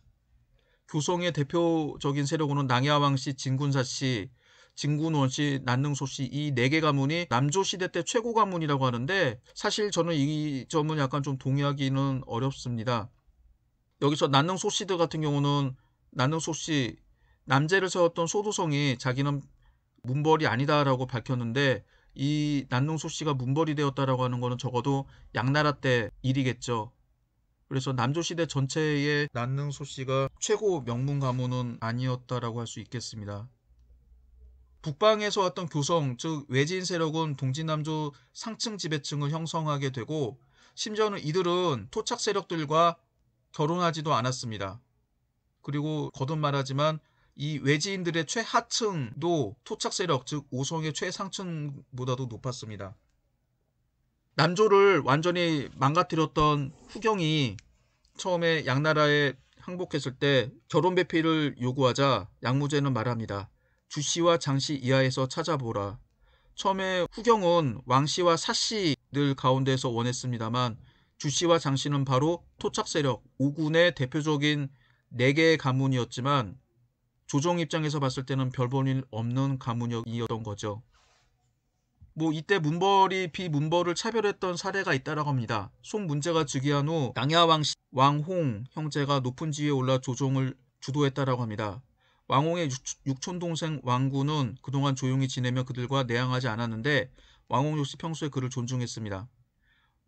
Speaker 1: 교성의 대표적인 세력으로는 낭야왕씨, 진군사씨, 진군원씨, 난능소씨 이 4개 가문이 남조 시대 때 최고 가문이라고 하는데, 사실 저는 이 점은 약간 좀 동의하기는 어렵습니다. 여기서 난능소씨들 같은 경우는, 난능소씨, 남제를 세웠던 소도성이 자기는 문벌이 아니다라고 밝혔는데, 이 난능소씨가 문벌이 되었다라고 하는 것은 적어도 양나라 때 일이겠죠. 그래서 남조시대 전체의 난능소씨가 최고 명문 가문은 아니었다라고 할 수 있겠습니다. 북방에서 왔던 교성, 즉 외지인 세력은 동진남조 상층 지배층을 형성하게 되고, 심지어는 이들은 토착 세력들과 결혼하지도 않았습니다. 그리고 거듭 말하지만 이 외지인들의 최하층도 토착 세력, 즉 오성의 최상층보다도 높았습니다. 남조를 완전히 망가뜨렸던 후경이 처음에 양나라에 항복했을 때 결혼 배필을 요구하자 양무제는 말합니다. 주씨와 장씨 이하에서 찾아보라. 처음에 후경은 왕씨와 사씨들 가운데에서 원했습니다만, 주씨와 장씨는 바로 토착 세력, 오군의 대표적인 4개의 가문이었지만, 조정 입장에서 봤을 때는 별 볼 일 없는 가문이었던 거죠. 뭐 이때 문벌이 비문벌을 차별했던 사례가 있다라고 합니다. 송문제가 즉위한 후 낭야왕씨 왕홍 형제가 높은 지위에 올라 조정을 주도했다라고 합니다. 왕홍의 육촌 동생 왕구는 그동안 조용히 지내며 그들과 내항하지 않았는데, 왕홍 역시 평소에 그를 존중했습니다.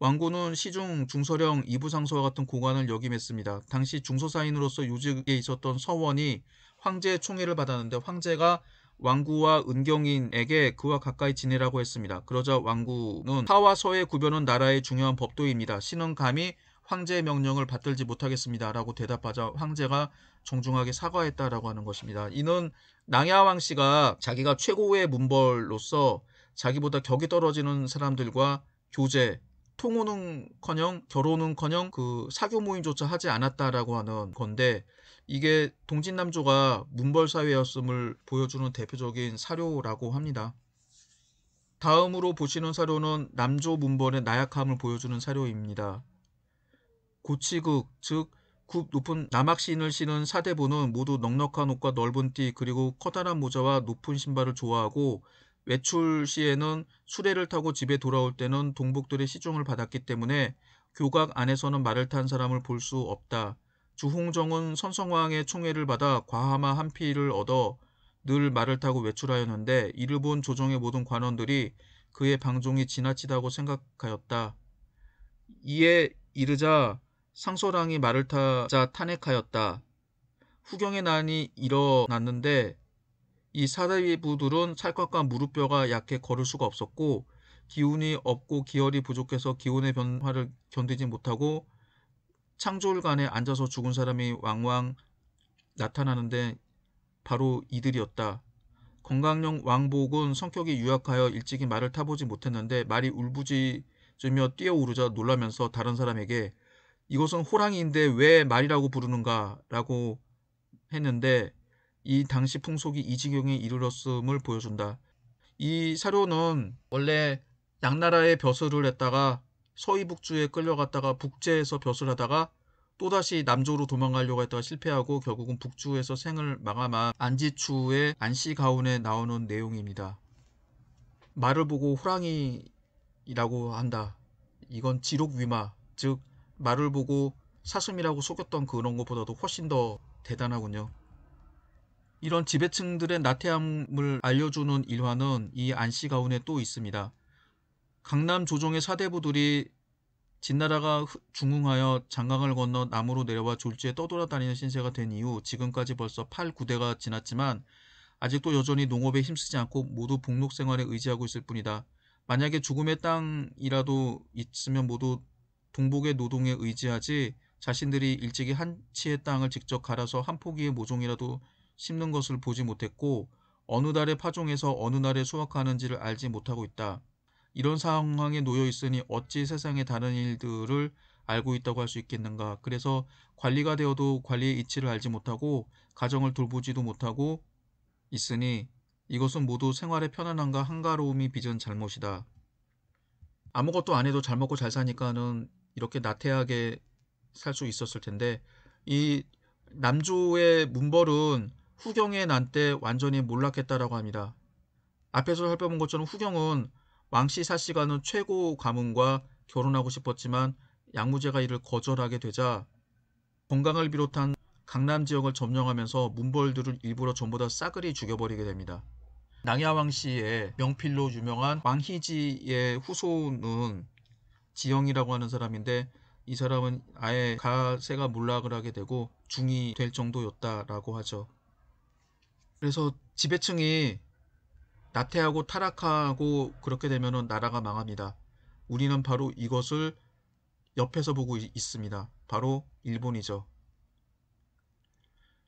Speaker 1: 왕구는 시중 중서령 이부상서와 같은 고관을 역임했습니다. 당시 중서사인으로서 요직에 있었던 서원이 황제의 총애를 받았는데, 황제가 왕구와 은경인에게 그와 가까이 지내라고 했습니다. 그러자 왕구는 하와 서의 구별은 나라의 중요한 법도입니다. 신은 감히 황제의 명령을 받들지 못하겠습니다. 라고 대답하자 황제가 정중하게 사과했다라고 하는 것입니다. 이는 낭야 왕씨가 자기가 최고의 문벌로서 자기보다 격이 떨어지는 사람들과 교제, 통혼은커녕 결혼은커녕 그 사교 모임조차 하지 않았다라고 하는 건데, 이게 동진남조가 문벌사회였음을 보여주는 대표적인 사료라고 합니다. 다음으로 보시는 사료는 남조 문벌의 나약함을 보여주는 사료입니다. 고치극, 즉 굽 높은 남학신을 신은 사대부는 모두 넉넉한 옷과 넓은 띠 그리고 커다란 모자와 높은 신발을 좋아하고, 외출 시에는 수레를 타고 집에 돌아올 때는 동복들의 시중을 받았기 때문에 교각 안에서는 말을 탄 사람을 볼 수 없다. 주홍정은 선성왕의 총애를 받아 과하마 한 피를 얻어 늘 말을 타고 외출하였는데, 이를 본 조정의 모든 관원들이 그의 방종이 지나치다고 생각하였다. 이에 이르자 상소랑이 말을 타자 탄핵하였다. 후경의 난이 일어났는데 이 사대부들은 찰떡과 무릎뼈가 약해 걸을 수가 없었고, 기운이 없고 기혈이 부족해서 기온의 변화를 견디지 못하고 창졸간에 앉아서 죽은 사람이 왕왕 나타나는데 바로 이들이었다. 건강령 왕복은 성격이 유약하여 일찍이 말을 타보지 못했는데 말이 울부짖으며 뛰어오르자 놀라면서 다른 사람에게 이것은 호랑이인데 왜 말이라고 부르는가 라고 했는데, 이 당시 풍속이 이 지경에 이르렀음을 보여준다. 이 사료는 원래 양나라에 벼슬을 했다가 서이북주에 끌려갔다가 북제에서 벼슬하다가 또다시 남조로 도망가려고 했다가 실패하고 결국은 북주에서 생을 마감한 안지추의 안씨가운에 나오는 내용입니다. 말을 보고 호랑이라고 한다. 이건 지록위마, 즉 말을 보고 사슴이라고 속였던 그런 것보다도 훨씬 더 대단하군요. 이런 지배층들의 나태함을 알려주는 일화는 이 안씨가운에 또 있습니다. 강남 조정의 사대부들이 진나라가 중흥하여 장강을 건너 남으로 내려와 졸지에 떠돌아다니는 신세가 된 이후 지금까지 벌써 8, 9대가 지났지만 아직도 여전히 농업에 힘쓰지 않고 모두 복록 생활에 의지하고 있을 뿐이다. 만약에 죽음의 땅이라도 있으면 모두 동복의 노동에 의지하지 자신들이 일찍이 한치의 땅을 직접 갈아서 한 포기의 모종이라도 심는 것을 보지 못했고 어느 달에 파종해서 어느 날에 수확하는지를 알지 못하고 있다. 이런 상황에 놓여 있으니 어찌 세상의 다른 일들을 알고 있다고 할 수 있겠는가. 그래서 관리가 되어도 관리의 이치를 알지 못하고 가정을 돌보지도 못하고 있으니 이것은 모두 생활의 편안함과 한가로움이 빚은 잘못이다. 아무것도 안 해도 잘 먹고 잘 사니까는 이렇게 나태하게 살 수 있었을 텐데, 이 남조의 문벌은 후경의 난 때 완전히 몰락했다라고 합니다. 앞에서 살펴본 것처럼 후경은 왕씨 사씨가는 최고 가문과 결혼하고 싶었지만 양무제가 이를 거절하게 되자 건강을 비롯한 강남 지역을 점령하면서 문벌들을 일부러 전부 다 싸그리 죽여버리게 됩니다. 낭야 왕씨의 명필로 유명한 왕희지의 후손은 지영이라고 하는 사람인데, 이 사람은 아예 가세가 몰락을 하게 되고 중이 될 정도였다라고 하죠. 그래서 지배층이 나태하고 타락하고 그렇게 되면 나라가 망합니다. 우리는 바로 이것을 옆에서 보고 있습니다. 바로 일본이죠.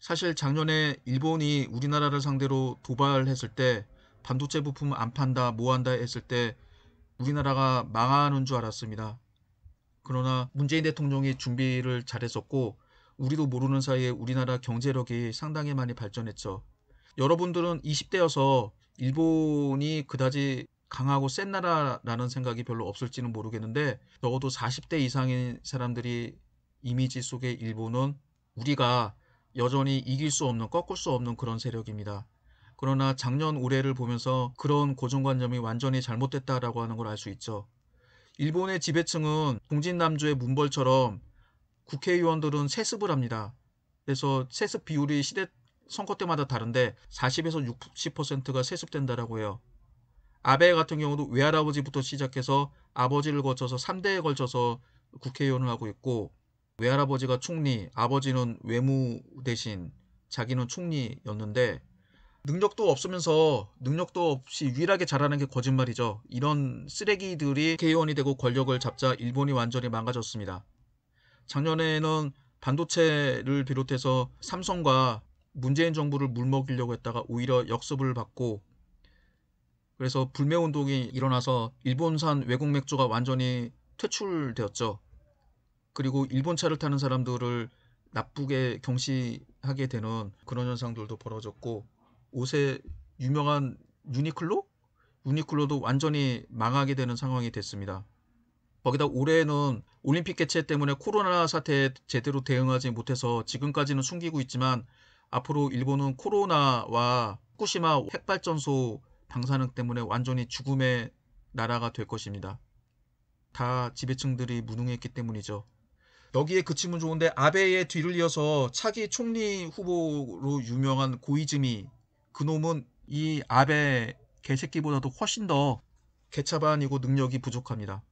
Speaker 1: 사실 작년에 일본이 우리나라를 상대로 도발했을 때 반도체 부품 안 판다 뭐 한다 했을 때 우리나라가 망하는 줄 알았습니다. 그러나 문재인 대통령이 준비를 잘했었고 우리도 모르는 사이에 우리나라 경제력이 상당히 많이 발전했죠. 여러분들은 20대여서 일본이 그다지 강하고 센 나라라는 생각이 별로 없을지는 모르겠는데, 적어도 40대 이상인 사람들이 이미지 속의 일본은 우리가 여전히 이길 수 없는, 꺾을 수 없는 그런 세력입니다. 그러나 작년 올해를 보면서 그런 고정관념이 완전히 잘못됐다라고 하는 걸 알 수 있죠. 일본의 지배층은 동진남조의 문벌처럼 국회의원들은 세습을 합니다. 그래서 세습 비율이 시대 선거 때마다 다른데 40에서 60%가 세습된다라고 해요. 아베 같은 경우도 외할아버지부터 시작해서 아버지를 거쳐서 3대에 걸쳐서 국회의원을 하고 있고, 외할아버지가 총리, 아버지는 외무 대신, 자기는 총리였는데 능력도 없으면서 능력도 없이 유일하게 잘하는 게 거짓말이죠. 이런 쓰레기들이 국회의원이 되고 권력을 잡자 일본이 완전히 망가졌습니다. 작년에는 반도체를 비롯해서 삼성과 문재인 정부를 물먹이려고 했다가 오히려 역습을 받고, 그래서 불매운동이 일어나서 일본산 외국 맥주가 완전히 퇴출되었죠. 그리고 일본 차를 타는 사람들을 나쁘게 경시하게 되는 그런 현상들도 벌어졌고, 옷에 유명한 유니클로도 완전히 망하게 되는 상황이 됐습니다. 거기다 올해는 올림픽 개최 때문에 코로나 사태에 제대로 대응하지 못해서 지금까지는 숨기고 있지만, 앞으로 일본은 코로나와 후쿠시마 핵발전소 방사능 때문에 완전히 죽음의 나라가 될 것입니다. 다 지배층들이 무능했기 때문이죠. 여기에 그치면 좋은데, 아베의 뒤를 이어서 차기 총리 후보로 유명한 고이즈미, 그놈은 이 아베 개새끼보다도 훨씬 더 개차반이고 능력이 부족합니다.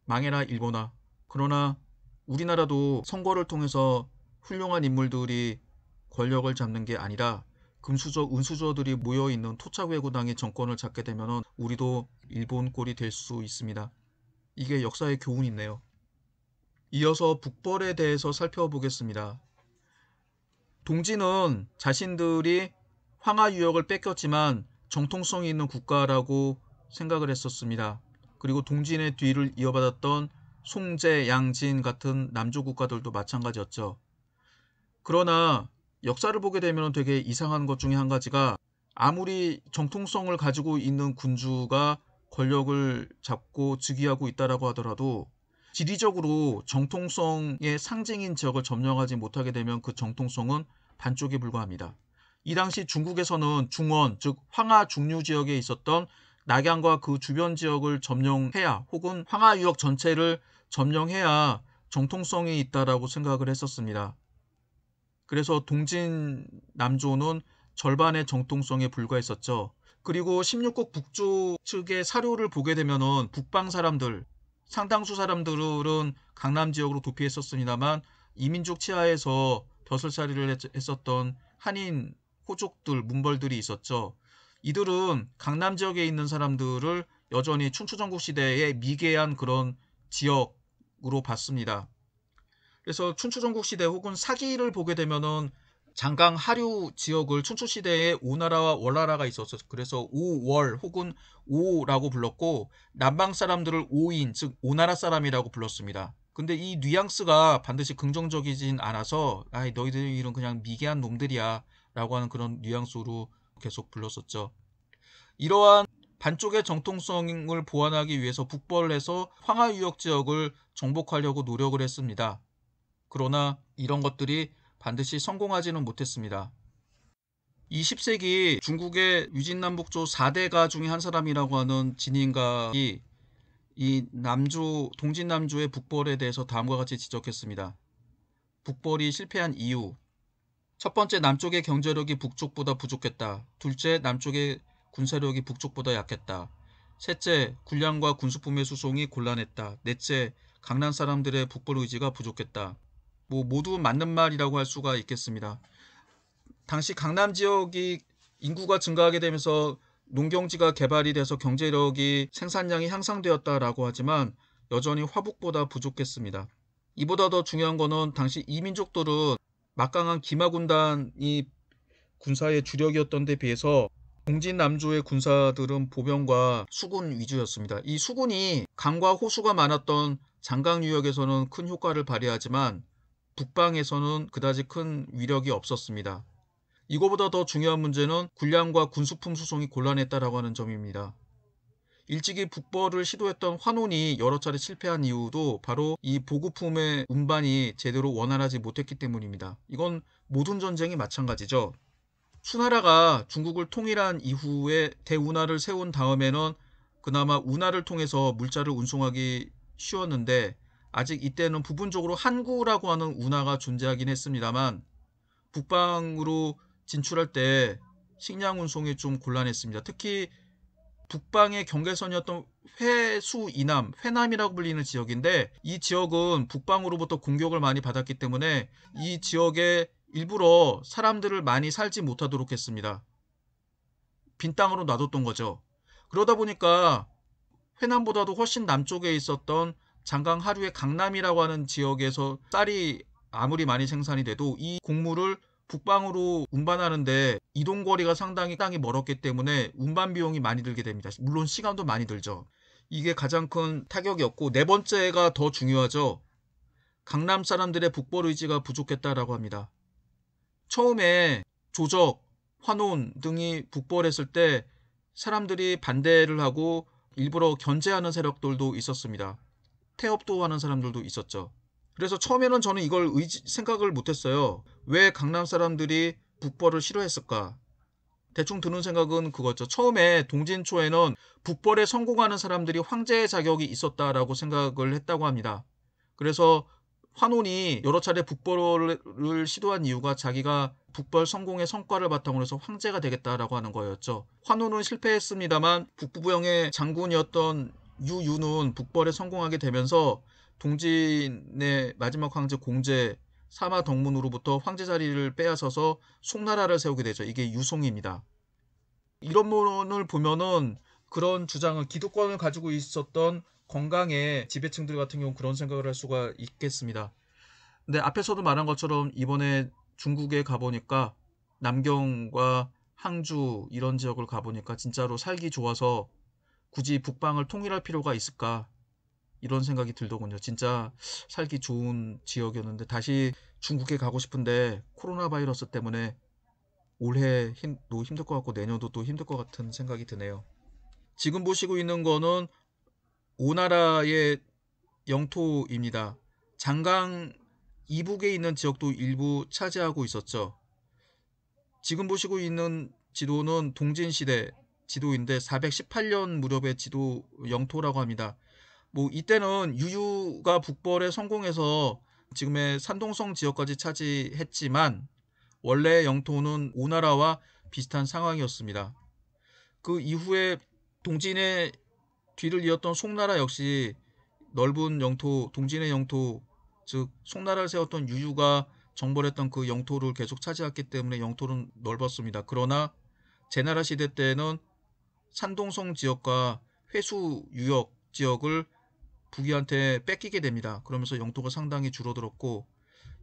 Speaker 1: 망해라 일본아. 그러나 우리나라도 선거를 통해서 훌륭한 인물들이 권력을 잡는 게 아니라 금수저 은수저들이 모여있는 토착외구당이 정권을 잡게 되면 우리도 일본 꼴이 될 수 있습니다. 이게 역사의 교훈이 있네요. 이어서 북벌에 대해서 살펴보겠습니다. 동지는 자신들이 황하 유역을 뺏겼지만 정통성이 있는 국가라고 생각을 했었습니다. 그리고 동진의 뒤를 이어받았던 송제, 양진 같은 남조 국가들도 마찬가지였죠. 그러나 역사를 보게 되면 되게 이상한 것 중에 한 가지가, 아무리 정통성을 가지고 있는 군주가 권력을 잡고 즉위하고 있다라고 하더라도 지리적으로 정통성의 상징인 지역을 점령하지 못하게 되면 그 정통성은 반쪽에 불과합니다. 이 당시 중국에서는 중원, 즉 황하 중류 지역에 있었던 낙양과 그 주변 지역을 점령해야, 혹은 황하 유역 전체를 점령해야 정통성이 있다라고 생각을 했었습니다. 그래서 동진 남조는 절반의 정통성에 불과했었죠. 그리고 16국 북조 측의 사료를 보게 되면은 북방 사람들, 상당수 사람들은 강남 지역으로 도피했었습니다만, 이민족 치하에서 벼슬살이를 했었던 한인 호족들, 문벌들이 있었죠. 이들은 강남 지역에 있는 사람들을 여전히 춘추전국 시대의 미개한 그런 지역으로 봤습니다. 그래서 춘추전국 시대 혹은 사기를 보게 되면은 장강 하류 지역을 춘추시대에 오나라와 월나라가 있었어요. 그래서 오월 혹은 오라고 불렀고, 남방 사람들을 오인, 즉 오나라 사람이라고 불렀습니다. 근데 이 뉘앙스가 반드시 긍정적이진 않아서, 아이 너희들은 그냥 미개한 놈들이야 라고 하는 그런 뉘앙스로 계속 불렀었죠. 이러한 반쪽의 정통성을 보완하기 위해서 북벌을 해서 황하 유역 지역을 정복하려고 노력을 했습니다. 그러나 이런 것들이 반드시 성공하지는 못했습니다. 20세기 중국의 유진남북조 4대가 중에 한 사람이라고 하는 진인각이 이 동진남조의 북벌에 대해서 다음과 같이 지적했습니다. 북벌이 실패한 이유: 첫 번째, 남쪽의 경제력이 북쪽보다 부족했다. 둘째, 남쪽의 군사력이 북쪽보다 약했다. 셋째, 군량과 군수품의 수송이 곤란했다. 넷째, 강남 사람들의 북벌 의지가 부족했다. 모두 맞는 말이라고 할 수가 있겠습니다. 당시 강남 지역이 인구가 증가하게 되면서 농경지가 개발이 돼서 경제력이, 생산량이 향상되었다라고 하지만 여전히 화북보다 부족했습니다. 이보다 더 중요한 거는 당시 이민족들은 막강한 기마군단이 군사의 주력이었던 데 비해서 동진 남조의 군사들은 보병과 수군 위주였습니다. 이 수군이 강과 호수가 많았던 장강 유역에서는 큰 효과를 발휘하지만 북방에서는 그다지 큰 위력이 없었습니다. 이거보다 더 중요한 문제는 군량과 군수품 수송이 곤란했다라고 하는 점입니다. 일찍이 북벌을 시도했던 환혼이 여러 차례 실패한 이유도 바로 이 보급품의 운반이 제대로 원활하지 못했기 때문입니다. 이건 모든 전쟁이 마찬가지죠. 수나라가 중국을 통일한 이후에 대운하를 세운 다음에는 그나마 운하를 통해서 물자를 운송하기 쉬웠는데, 아직 이때는 부분적으로 항구라고 하는 운하가 존재하긴 했습니다만 북방으로 진출할 때 식량 운송이 좀 곤란했습니다. 특히 북방의 경계선이었던 회수 이남, 회남이라고 불리는 지역인데, 이 지역은 북방으로부터 공격을 많이 받았기 때문에 이 지역에 일부러 사람들을 많이 살지 못하도록 했습니다. 빈 땅으로 놔뒀던 거죠. 그러다 보니까 회남보다도 훨씬 남쪽에 있었던 장강 하류의 강남이라고 하는 지역에서 쌀이 아무리 많이 생산이 돼도 이 곡물을 북방으로 운반하는데 이동거리가 상당히 땅이 멀었기 때문에 운반 비용이 많이 들게 됩니다. 물론 시간도 많이 들죠. 이게 가장 큰 타격이었고, 네 번째가 더 중요하죠. 강남 사람들의 북벌 의지가 부족했다라고 합니다. 처음에 조적, 환원 등이 북벌했을 때 사람들이 반대를 하고 일부러 견제하는 세력들도 있었습니다. 태업도 하는 사람들도 있었죠. 그래서 처음에는 저는 이걸 생각을 못했어요. 왜 강남 사람들이 북벌을 싫어했을까? 대충 드는 생각은 그거죠. 처음에 동진초에는 북벌에 성공하는 사람들이 황제의 자격이 있었다라고 생각을 했다고 합니다. 그래서 환온이 여러 차례 북벌을 시도한 이유가 자기가 북벌 성공의 성과를 바탕으로 해서 황제가 되겠다라고 하는 거였죠. 환온은 실패했습니다만 북부부영의 장군이었던 유유는 북벌에 성공하게 되면서 동진의 마지막 황제 공제 사마덕문으로부터 황제 자리를 빼앗아서 송나라를 세우게 되죠. 이게 유송입니다. 이런 부분을 보면은 그런 주장을, 기득권을 가지고 있었던 건강의 지배층들 같은 경우 그런 생각을 할 수가 있겠습니다. 근데 앞에서도 말한 것처럼 이번에 중국에 가보니까 남경과 항주 이런 지역을 가보니까 진짜로 살기 좋아서 굳이 북방을 통일할 필요가 있을까, 이런 생각이 들더군요. 진짜 살기 좋은 지역이었는데 다시 중국에 가고 싶은데 코로나 바이러스 때문에 올해도 힘들 것 같고 내년도 또 힘들 것 같은 생각이 드네요. 지금 보시고 있는 거는 오나라의 영토입니다. 장강 이북에 있는 지역도 일부 차지하고 있었죠. 지금 보시고 있는 지도는 동진시대 지도인데 418년 무렵의 지도 영토라고 합니다. 이때는 유유가 북벌에 성공해서 지금의 산동성 지역까지 차지했지만 원래 영토는 오나라와 비슷한 상황이었습니다. 그 이후에 동진의 뒤를 이었던 송나라 역시 넓은 영토, 동진의 영토, 즉 송나라를 세웠던 유유가 정벌했던 그 영토를 계속 차지했기 때문에 영토는 넓었습니다. 그러나 제나라 시대 때는 산동성 지역과 회수 유역 지역을 북이한테 뺏기게 됩니다. 그러면서 영토가 상당히 줄어들었고,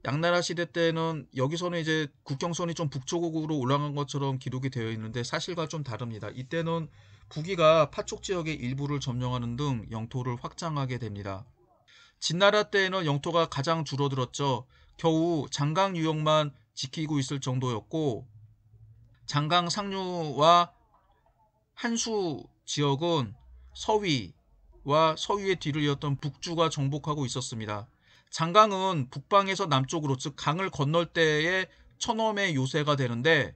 Speaker 1: 양나라 시대 때는 여기서는 이제 국경선이 좀 북쪽으로 올라간 것처럼 기록이 되어 있는데 사실과 좀 다릅니다. 이때는 북이가 파촉 지역의 일부를 점령하는 등 영토를 확장하게 됩니다. 진나라 때에는 영토가 가장 줄어들었죠. 겨우 장강 유역만 지키고 있을 정도였고, 장강 상류와 한수 지역은 서위와 서위의 뒤를 이었던 북주가 정복하고 있었습니다. 장강은 북방에서 남쪽으로, 즉 강을 건널 때에 천엄의 요새가 되는데,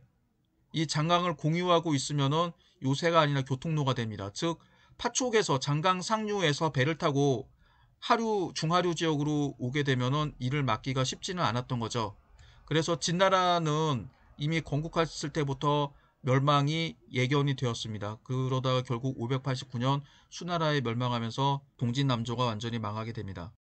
Speaker 1: 이 장강을 공유하고 있으면은 요새가 아니라 교통로가 됩니다. 즉 파촉에서 장강 상류에서 배를 타고 하류 중하류 지역으로 오게 되면은 이를 막기가 쉽지는 않았던 거죠. 그래서 진나라는 이미 건국했을 때부터 멸망이 예견이 되었습니다. 그러다가 결국 589년 수나라에 멸망하면서 동진남조가 완전히 망하게 됩니다.